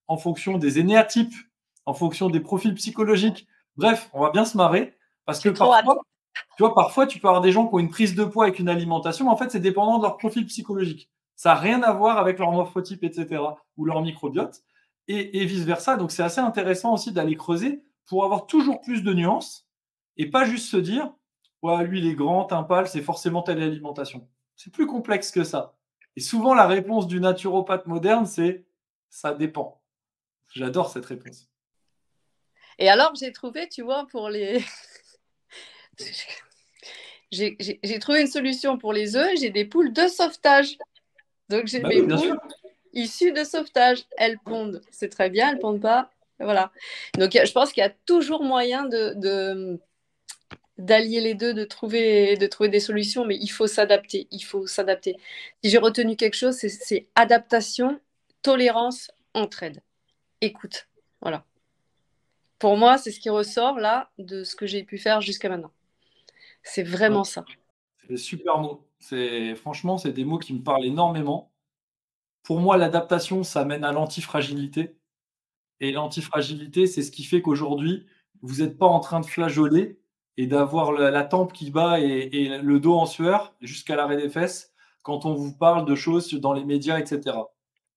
en fonction des énéatypes, en fonction des profils psychologiques. Bref, on va bien se marrer parce que parfois, tu peux avoir des gens qui ont une prise de poids avec une alimentation, mais en fait, c'est dépendant de leur profil psychologique. Ça n'a rien à voir avec leur morphotype, etc., ou leur microbiote, et vice-versa. Donc, c'est assez intéressant aussi d'aller creuser pour avoir toujours plus de nuances et pas juste se dire, ouais, lui, il est grand, un pâle, c'est forcément telle alimentation. C'est plus complexe que ça. Et souvent, la réponse du naturopathe moderne, c'est ça dépend. J'adore cette réponse. Et alors, j'ai trouvé, tu vois, pour les. J'ai trouvé une solution pour les œufs. J'ai des poules de sauvetage. Donc, j'ai mes poules issues de sauvetage. Elles pondent. C'est très bien, elles pondent pas. Voilà. Donc, je pense qu'il y a toujours moyen d'allier les deux, de trouver des solutions, mais il faut s'adapter. Il faut s'adapter. Si j'ai retenu quelque chose, c'est adaptation, tolérance, entraide. Écoute. Voilà. Pour moi, c'est ce qui ressort là de ce que j'ai pu faire jusqu'à maintenant. C'est vraiment ça. C'est des super mots. Franchement, c'est des mots qui me parlent énormément. Pour moi, l'adaptation, ça mène à l'antifragilité. Et l'antifragilité, c'est ce qui fait qu'aujourd'hui, vous n'êtes pas en train de flageoler et d'avoir la tempe qui bat et le dos en sueur jusqu'à l'arrêt des fesses quand on vous parle de choses dans les médias, etc.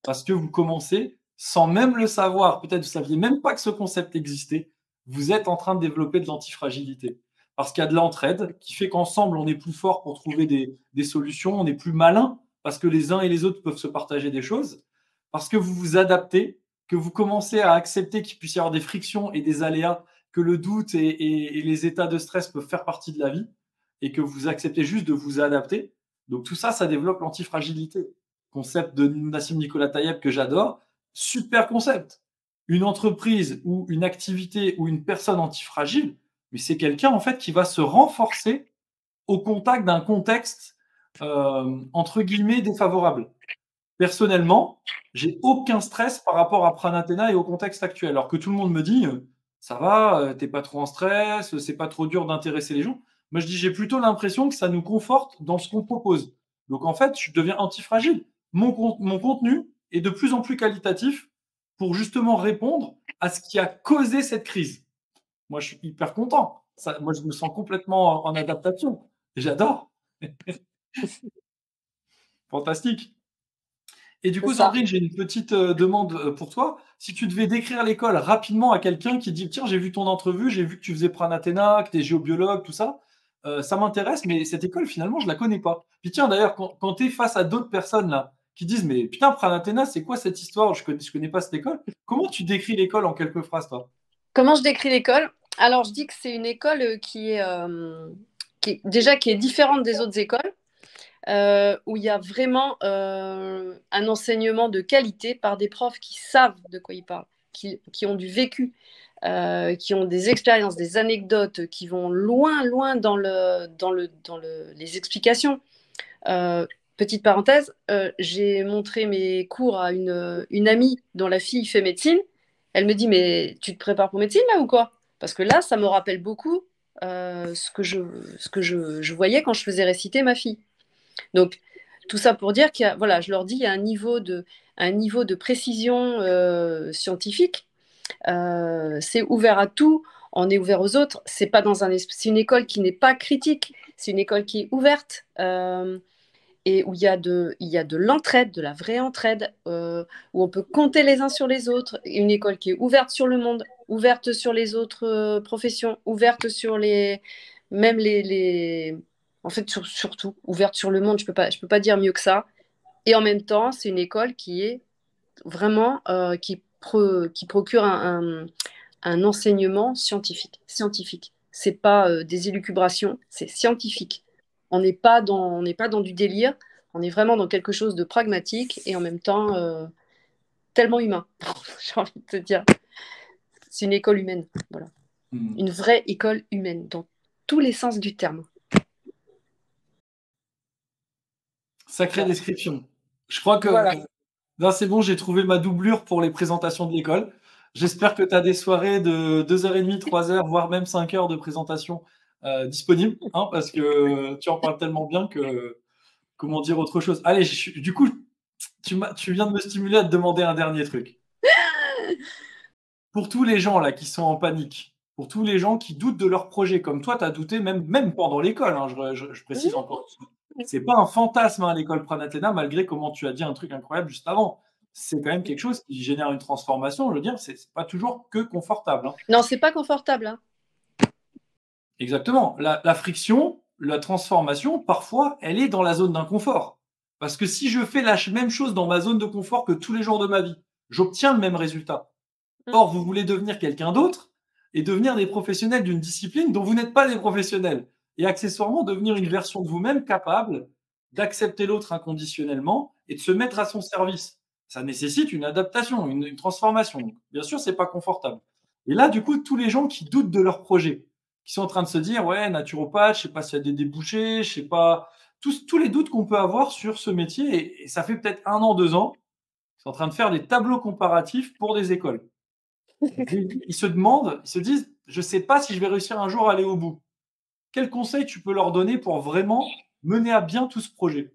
Parce que vous commencez, sans même le savoir, peut-être vous ne saviez même pas que ce concept existait, vous êtes en train de développer de l'antifragilité. Parce qu'il y a de l'entraide qui fait qu'ensemble, on est plus fort pour trouver des solutions, on est plus malin parce que les uns et les autres peuvent se partager des choses, parce que vous vous adaptez, que vous commencez à accepter qu'il puisse y avoir des frictions et des aléas, que le doute et les états de stress peuvent faire partie de la vie, et que vous acceptez juste de vous adapter. Donc tout ça, ça développe l'antifragilité. Concept de Nassim Nicolas Taleb que j'adore. Super concept. Une entreprise ou une activité ou une personne antifragile, mais c'est quelqu'un en fait qui va se renforcer au contact d'un contexte entre guillemets défavorable. Personnellement, j'ai aucun stress par rapport à Pranatena et au contexte actuel. Alors que tout le monde me dit, ça va, t'es pas trop en stress, c'est pas trop dur d'intéresser les gens. Moi, je dis, j'ai plutôt l'impression que ça nous conforte dans ce qu'on propose. Donc, en fait, je deviens antifragile. Mon contenu est de plus en plus qualitatif pour justement répondre à ce qui a causé cette crise. Moi, je suis hyper content. Ça, moi, je me sens complètement en adaptation. Et j'adore. Fantastique. Et du coup, Sandrine, j'ai une petite demande pour toi. Si tu devais décrire l'école rapidement à quelqu'un qui dit, tiens, j'ai vu ton entrevue, j'ai vu que tu faisais Pranatena, que tu es géobiologue, tout ça, ça m'intéresse, mais cette école, finalement, je la connais pas. Puis tiens, d'ailleurs, quand tu es face à d'autres personnes là, qui disent, mais putain, Pranatena, c'est quoi cette histoire? Je connais pas cette école. Comment tu décris l'école en quelques phrases, toi? Comment je décris l'école? Alors, je dis que c'est une école qui est différente des autres écoles. Où il y a vraiment un enseignement de qualité par des profs qui savent de quoi ils parlent, qui ont du vécu, qui ont des expériences, des anecdotes, qui vont loin, loin dans les explications. Petite parenthèse, j'ai montré mes cours à une amie dont la fille fait médecine. Elle me dit, mais tu te prépares pour médecine là ou quoi? Parce que là, ça me rappelle beaucoup ce que je voyais quand je faisais réciter ma fille. Donc, tout ça pour dire qu'il y a, voilà, je leur dis, il y a un niveau de précision scientifique. C'est ouvert à tout, on est ouvert aux autres. C'est une école qui n'est pas critique, c'est une école qui est ouverte et où il y a de l'entraide, de la vraie entraide, où on peut compter les uns sur les autres. Une école qui est ouverte sur le monde, ouverte sur les autres professions, ouverte sur même en fait, surtout, ouverte sur le monde, je peux pas dire mieux que ça. Et en même temps, c'est une école qui est vraiment, qui procure un enseignement scientifique. Scientifique. C'est pas des élucubrations, c'est scientifique. On n'est pas dans du délire, on est vraiment dans quelque chose de pragmatique et en même temps tellement humain, j'ai envie de te dire. C'est une école humaine, voilà. Une vraie école humaine, dans tous les sens du terme. Sacrée description. Je crois que Voilà. là, c'est bon, j'ai trouvé ma doublure pour les présentations de l'école. J'espère que tu as des soirées de 2h30, 3h, voire même 5 heures de présentation disponibles, hein, parce que tu en parles tellement bien que comment dire autre chose. Allez, du coup, tu viens de me stimuler à te demander un dernier truc. Pour tous les gens là qui sont en panique, pour tous les gens qui doutent de leur projet, comme toi, tu as douté même pendant l'école, hein, je précise encore. C'est pas un fantasme, hein, l'école Pranatena, malgré comment tu as dit un truc incroyable juste avant. C'est quand même quelque chose qui génère une transformation. Je veux dire, c'est pas toujours que confortable. Hein. Non, c'est pas confortable. Hein. Exactement. La friction, la transformation, parfois, elle est dans la zone d'inconfort. Parce que si je fais la même chose dans ma zone de confort que tous les jours de ma vie, j'obtiens le même résultat. Or, vous voulez devenir quelqu'un d'autre et devenir des professionnels d'une discipline dont vous n'êtes pas des professionnels. Et accessoirement, devenir une version de vous-même capable d'accepter l'autre inconditionnellement et de se mettre à son service. Ça nécessite une adaptation, une transformation. Donc, bien sûr, c'est pas confortable. Et là, du coup, tous les gens qui doutent de leur projet, qui sont en train de se dire, ouais, naturopathe, je sais pas s'il y a des débouchés, je sais pas, tous les doutes qu'on peut avoir sur ce métier, et ça fait peut-être 1 an, 2 ans, ils sont en train de faire des tableaux comparatifs pour des écoles. Ils se demandent, ils se disent, je ne sais pas si je vais réussir un jour à aller au bout. Quel conseil tu peux leur donner pour vraiment mener à bien tout ce projet?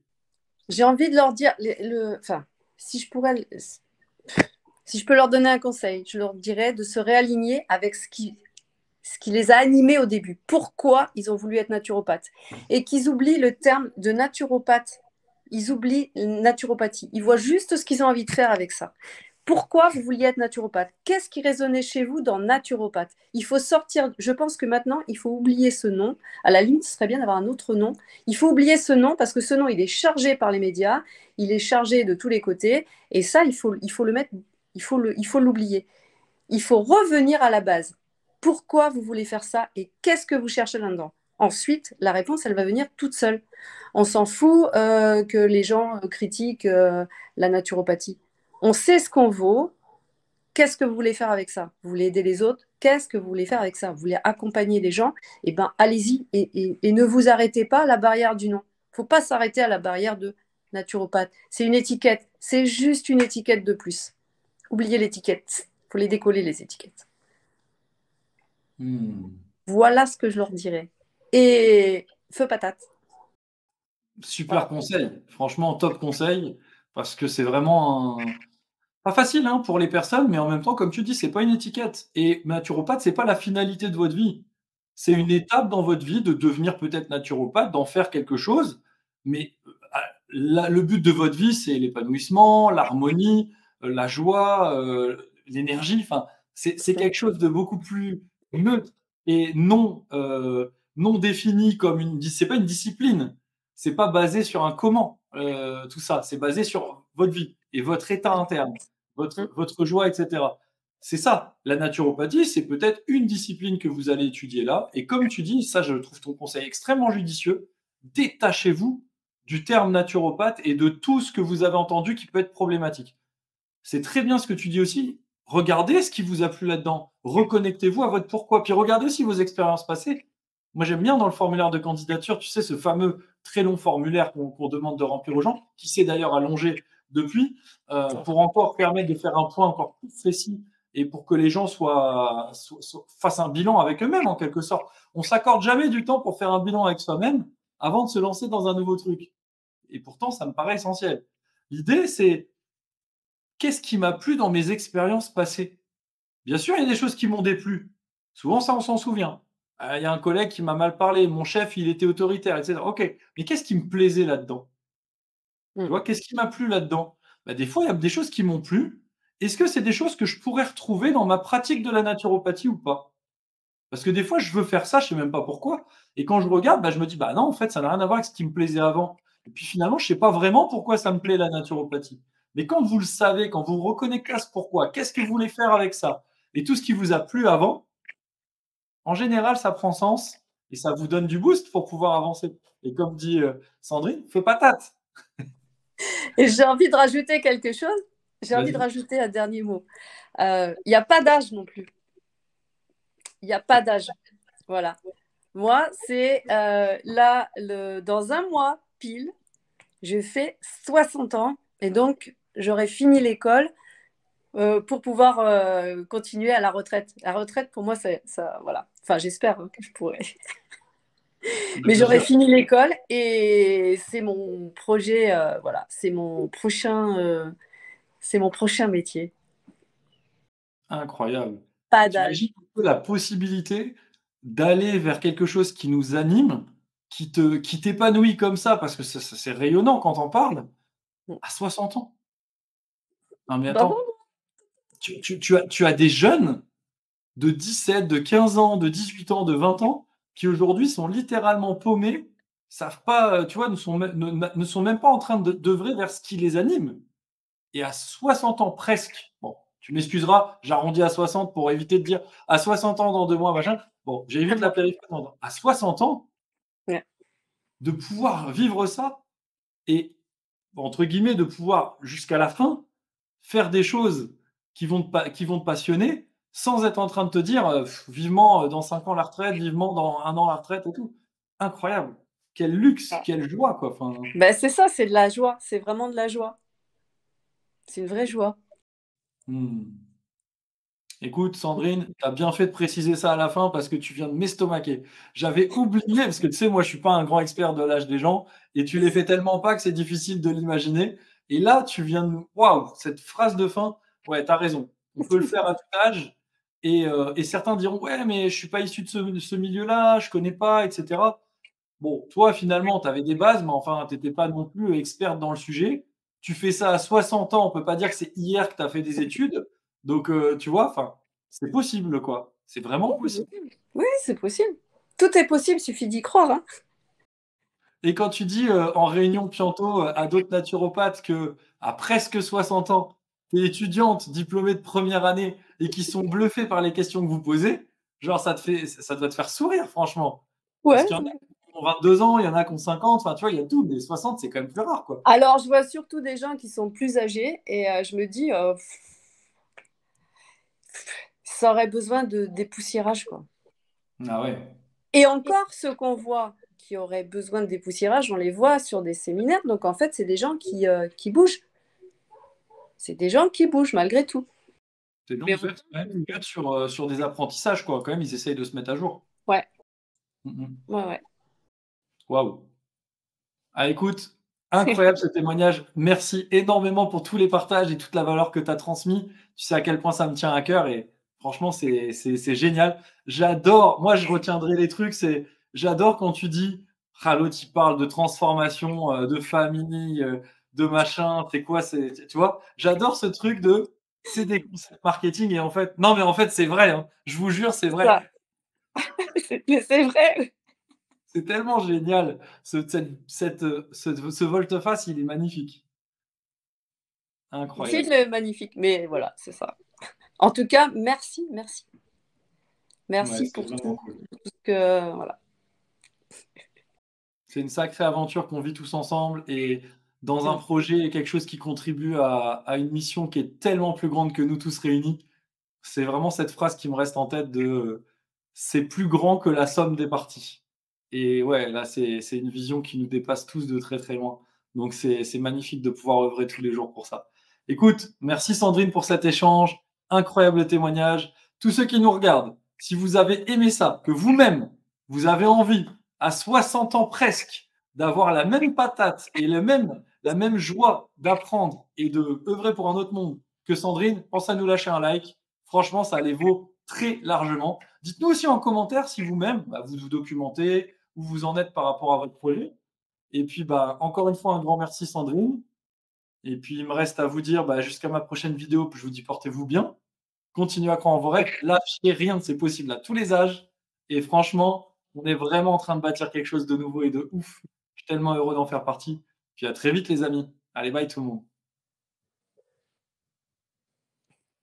J'ai envie de leur dire, si je peux leur donner un conseil, je leur dirais de se réaligner avec ce ce qui les a animés au début, pourquoi ils ont voulu être naturopathes, et qu'ils oublient le terme de naturopathe. Ils oublient naturopathie. Ils voient juste ce qu'ils ont envie de faire avec ça. Pourquoi vous vouliez être naturopathe? Qu'est-ce qui résonnait chez vous dans naturopathe? Il faut sortir, je pense que maintenant, il faut oublier ce nom. À la limite, ce serait bien d'avoir un autre nom. Il faut oublier ce nom parce que ce nom, il est chargé par les médias, il est chargé de tous les côtés. Et ça, il faut le mettre, il faut l'oublier. Il faut revenir à la base. Pourquoi vous voulez faire ça et qu'est-ce que vous cherchez là-dedans? Ensuite, la réponse, elle va venir toute seule. On s'en fout que les gens critiquent la naturopathie. On sait ce qu'on vaut. Qu'est-ce que vous voulez faire avec ça? Vous voulez aider les autres? Qu'est-ce que vous voulez faire avec ça? Vous voulez accompagner les gens? Eh bien, allez-y et ne vous arrêtez pas à la barrière du nom. Il ne faut pas s'arrêter à la barrière de naturopathe. C'est une étiquette. C'est juste une étiquette de plus. Oubliez l'étiquette. Il faut les décoller, les étiquettes. Voilà ce que je leur dirais. Et feu patate. Super conseil. Franchement, top conseil. Parce que c'est vraiment pas facile hein, pour les personnes, mais en même temps, comme tu dis, c'est pas une étiquette. Et naturopathe, c'est pas la finalité de votre vie. C'est une étape dans votre vie de devenir peut-être naturopathe, d'en faire quelque chose. Mais le but de votre vie, c'est l'épanouissement, l'harmonie, la joie, l'énergie. Enfin, c'est quelque chose de beaucoup plus neutre et non défini comme c'est pas une discipline. C'est pas basé sur un comment, tout ça. C'est basé sur votre vie et votre état interne, votre joie, etc. C'est ça. La naturopathie, c'est peut-être une discipline que vous allez étudier là. Et comme tu dis, ça, je trouve ton conseil extrêmement judicieux. Détachez-vous du terme naturopathe et de tout ce que vous avez entendu qui peut être problématique. C'est très bien ce que tu dis aussi. Regardez ce qui vous a plu là-dedans. Reconnectez-vous à votre pourquoi. Puis regardez aussi vos expériences passées. Moi, j'aime bien dans le formulaire de candidature, tu sais, ce fameux très long formulaire qu'on demande de remplir aux gens, qui s'est d'ailleurs allongé depuis, pour encore permettre de faire un point encore plus précis et pour que les gens fassent un bilan avec eux-mêmes, en quelque sorte. On s'accorde jamais du temps pour faire un bilan avec soi-même avant de se lancer dans un nouveau truc. Et pourtant, ça me paraît essentiel. L'idée, c'est qu'est-ce qui m'a plu dans mes expériences passées? Bien sûr, il y a des choses qui m'ont déplu. Souvent, ça, on s'en souvient. Il y a un collègue qui m'a mal parlé, mon chef, il était autoritaire, etc. Ok, mais qu'est-ce qui me plaisait là-dedans? Tu vois, qu'est-ce qui m'a plu là-dedans? Des fois, il y a des choses qui m'ont plu. Est-ce que c'est des choses que je pourrais retrouver dans ma pratique de la naturopathie ou pas? Parce que des fois, je veux faire ça, je sais même pas pourquoi. Et quand je regarde, je me dis, non, en fait, ça n'a rien à voir avec ce qui me plaisait avant. Et puis finalement, je sais pas vraiment pourquoi ça me plaît la naturopathie. Mais quand vous le savez, quand vous reconnectez à ce pourquoi, qu'est-ce que vous voulez faire avec ça? Et tout ce qui vous a plu avant, en général, ça prend sens et ça vous donne du boost pour pouvoir avancer. Et comme dit Sandrine, feu patate. Et j'ai envie de rajouter quelque chose. J'ai envie de rajouter un dernier mot. Il n'y a pas d'âge non plus. Il n'y a pas d'âge. Voilà. Moi, c'est là, dans un mois pile, je fais 60 ans et donc j'aurai fini l'école pour pouvoir continuer à la retraite. La retraite, pour moi, ça voilà. Enfin, j'espère que je pourrai. Mais j'aurai fini l'école et c'est mon projet, voilà, c'est mon prochain métier. Incroyable. Pas d'âge. T'imagines la possibilité d'aller vers quelque chose qui nous anime, qui t'épanouit comme ça, parce que c'est rayonnant quand on parle, à 60 ans. Non mais attends, tu as des jeunes de 17, de 15 ans, de 18 ans, de 20 ans, qui aujourd'hui sont littéralement paumés, savent pas, tu vois, ne sont même pas en train d'œuvrer vers ce qui les anime. Et à 60 ans presque, bon, tu m'excuseras, j'arrondis à 60 pour éviter de dire à 60 ans dans 2 mois, machin. Bon, j'évite la périphérie. À 60 ans, de pouvoir vivre ça et, entre guillemets, de pouvoir, jusqu'à la fin, faire des choses qui vont te passionner sans être en train de te dire vivement dans 5 ans la retraite, vivement dans 1 an la retraite et tout. Incroyable. Quel luxe, quelle joie, quoi. Enfin... c'est ça, c'est de la joie. C'est vraiment de la joie. C'est une vraie joie. Écoute, Sandrine, tu as bien fait de préciser ça à la fin parce que tu viens de m'estomaquer. J'avais oublié, parce que tu sais, moi, je suis pas un grand expert de l'âge des gens et tu les fais tellement pas que c'est difficile de l'imaginer. Et là, tu viens de nous... Waouh, cette phrase de fin, ouais, tu as raison. On peut le faire à tout âge Et certains diront, ouais, mais je suis pas issu de ce milieu-là, je connais pas, etc. Bon, toi, finalement, tu avais des bases, mais enfin, tu n'étais pas non plus experte dans le sujet. Tu fais ça à 60 ans, on peut pas dire que c'est hier que tu as fait des études. Donc, tu vois, enfin, c'est possible, quoi. C'est vraiment possible. Oui, c'est possible. Tout est possible, suffit d'y croire. Hein. Et quand tu dis, en réunion Pianto, à d'autres naturopathes qu'à presque 60 ans, tu es étudiante, diplômée de première année et qui sont bluffés par les questions que vous posez, genre ça doit te faire sourire franchement. Parce Ouais. qu'il y en a qui ont 22 ans, il y en a qui ont 50, enfin tu vois, il y a tout, mais 60 c'est quand même plus rare, quoi. Alors, je vois surtout des gens qui sont plus âgés et je me dis, ça aurait besoin de dépoussiérage, quoi. Ah ouais. Et encore, ceux qu'on voit qui auraient besoin de dépoussiérage, on les voit sur des séminaires. Donc, en fait, c'est des gens qui bougent. C'est des gens qui bougent malgré tout. C'est donc Mais c'est quand même une gueule sur des apprentissages, quoi. Quand même, ils essayent de se mettre à jour. ouais, Mmh. ouais. Waouh! Ah écoute, incroyable ce témoignage. Merci énormément pour tous les partages et toute la valeur que tu as transmis. Tu sais à quel point ça me tient à cœur et franchement, c'est génial. J'adore, moi je retiendrai les trucs, j'adore quand tu dis: «Ah l'autre il parle de transformation, de famille, de machin, c'est quoi?» tu vois? J'adore ce truc de: «C'est des concepts marketing» et en fait non mais en fait c'est vrai, hein. Je vous jure, c'est vrai. Ça. Mais c'est vrai. C'est tellement génial. Ce volte-face, il est magnifique. Le Incroyable. film est magnifique, mais voilà, c'est ça. En tout cas, merci, merci. Ouais, Merci c'est pour vraiment tout. cool. Voilà. C'est une sacrée aventure qu'on vit tous ensemble et dans un Mm. projet et quelque chose qui contribue à une mission qui est tellement plus grande que nous tous réunis. C'est vraiment cette phrase qui me reste en tête de: «C'est plus grand que la somme des parties» et ouais, là, c'est une vision qui nous dépasse tous de très, très loin. Donc c'est magnifique de pouvoir œuvrer tous les jours pour ça. Écoute, merci Sandrine pour cet échange, incroyable témoignage. Tous ceux qui nous regardent, si vous avez aimé ça, que vous-même, vous avez envie, à 60 ans presque, d'avoir la même patate et la même joie d'apprendre et de œuvrer pour un autre monde que Sandrine, pense à nous lâcher un like. Franchement, ça les vaut très largement. Dites-nous aussi en commentaire si vous-même, vous vous documentez, où vous en êtes par rapport à votre projet. Et puis, encore une fois, un grand merci Sandrine. Et puis, il me reste à vous dire, jusqu'à ma prochaine vidéo, je vous dis portez-vous bien. Continuez à croire en vos rêves. Lâchez rien, c'est possible à tous les âges. Et franchement, on est vraiment en train de bâtir quelque chose de nouveau et de ouf. Je suis tellement heureux d'en faire partie. Puis à très vite les amis. Allez, bye tout le monde.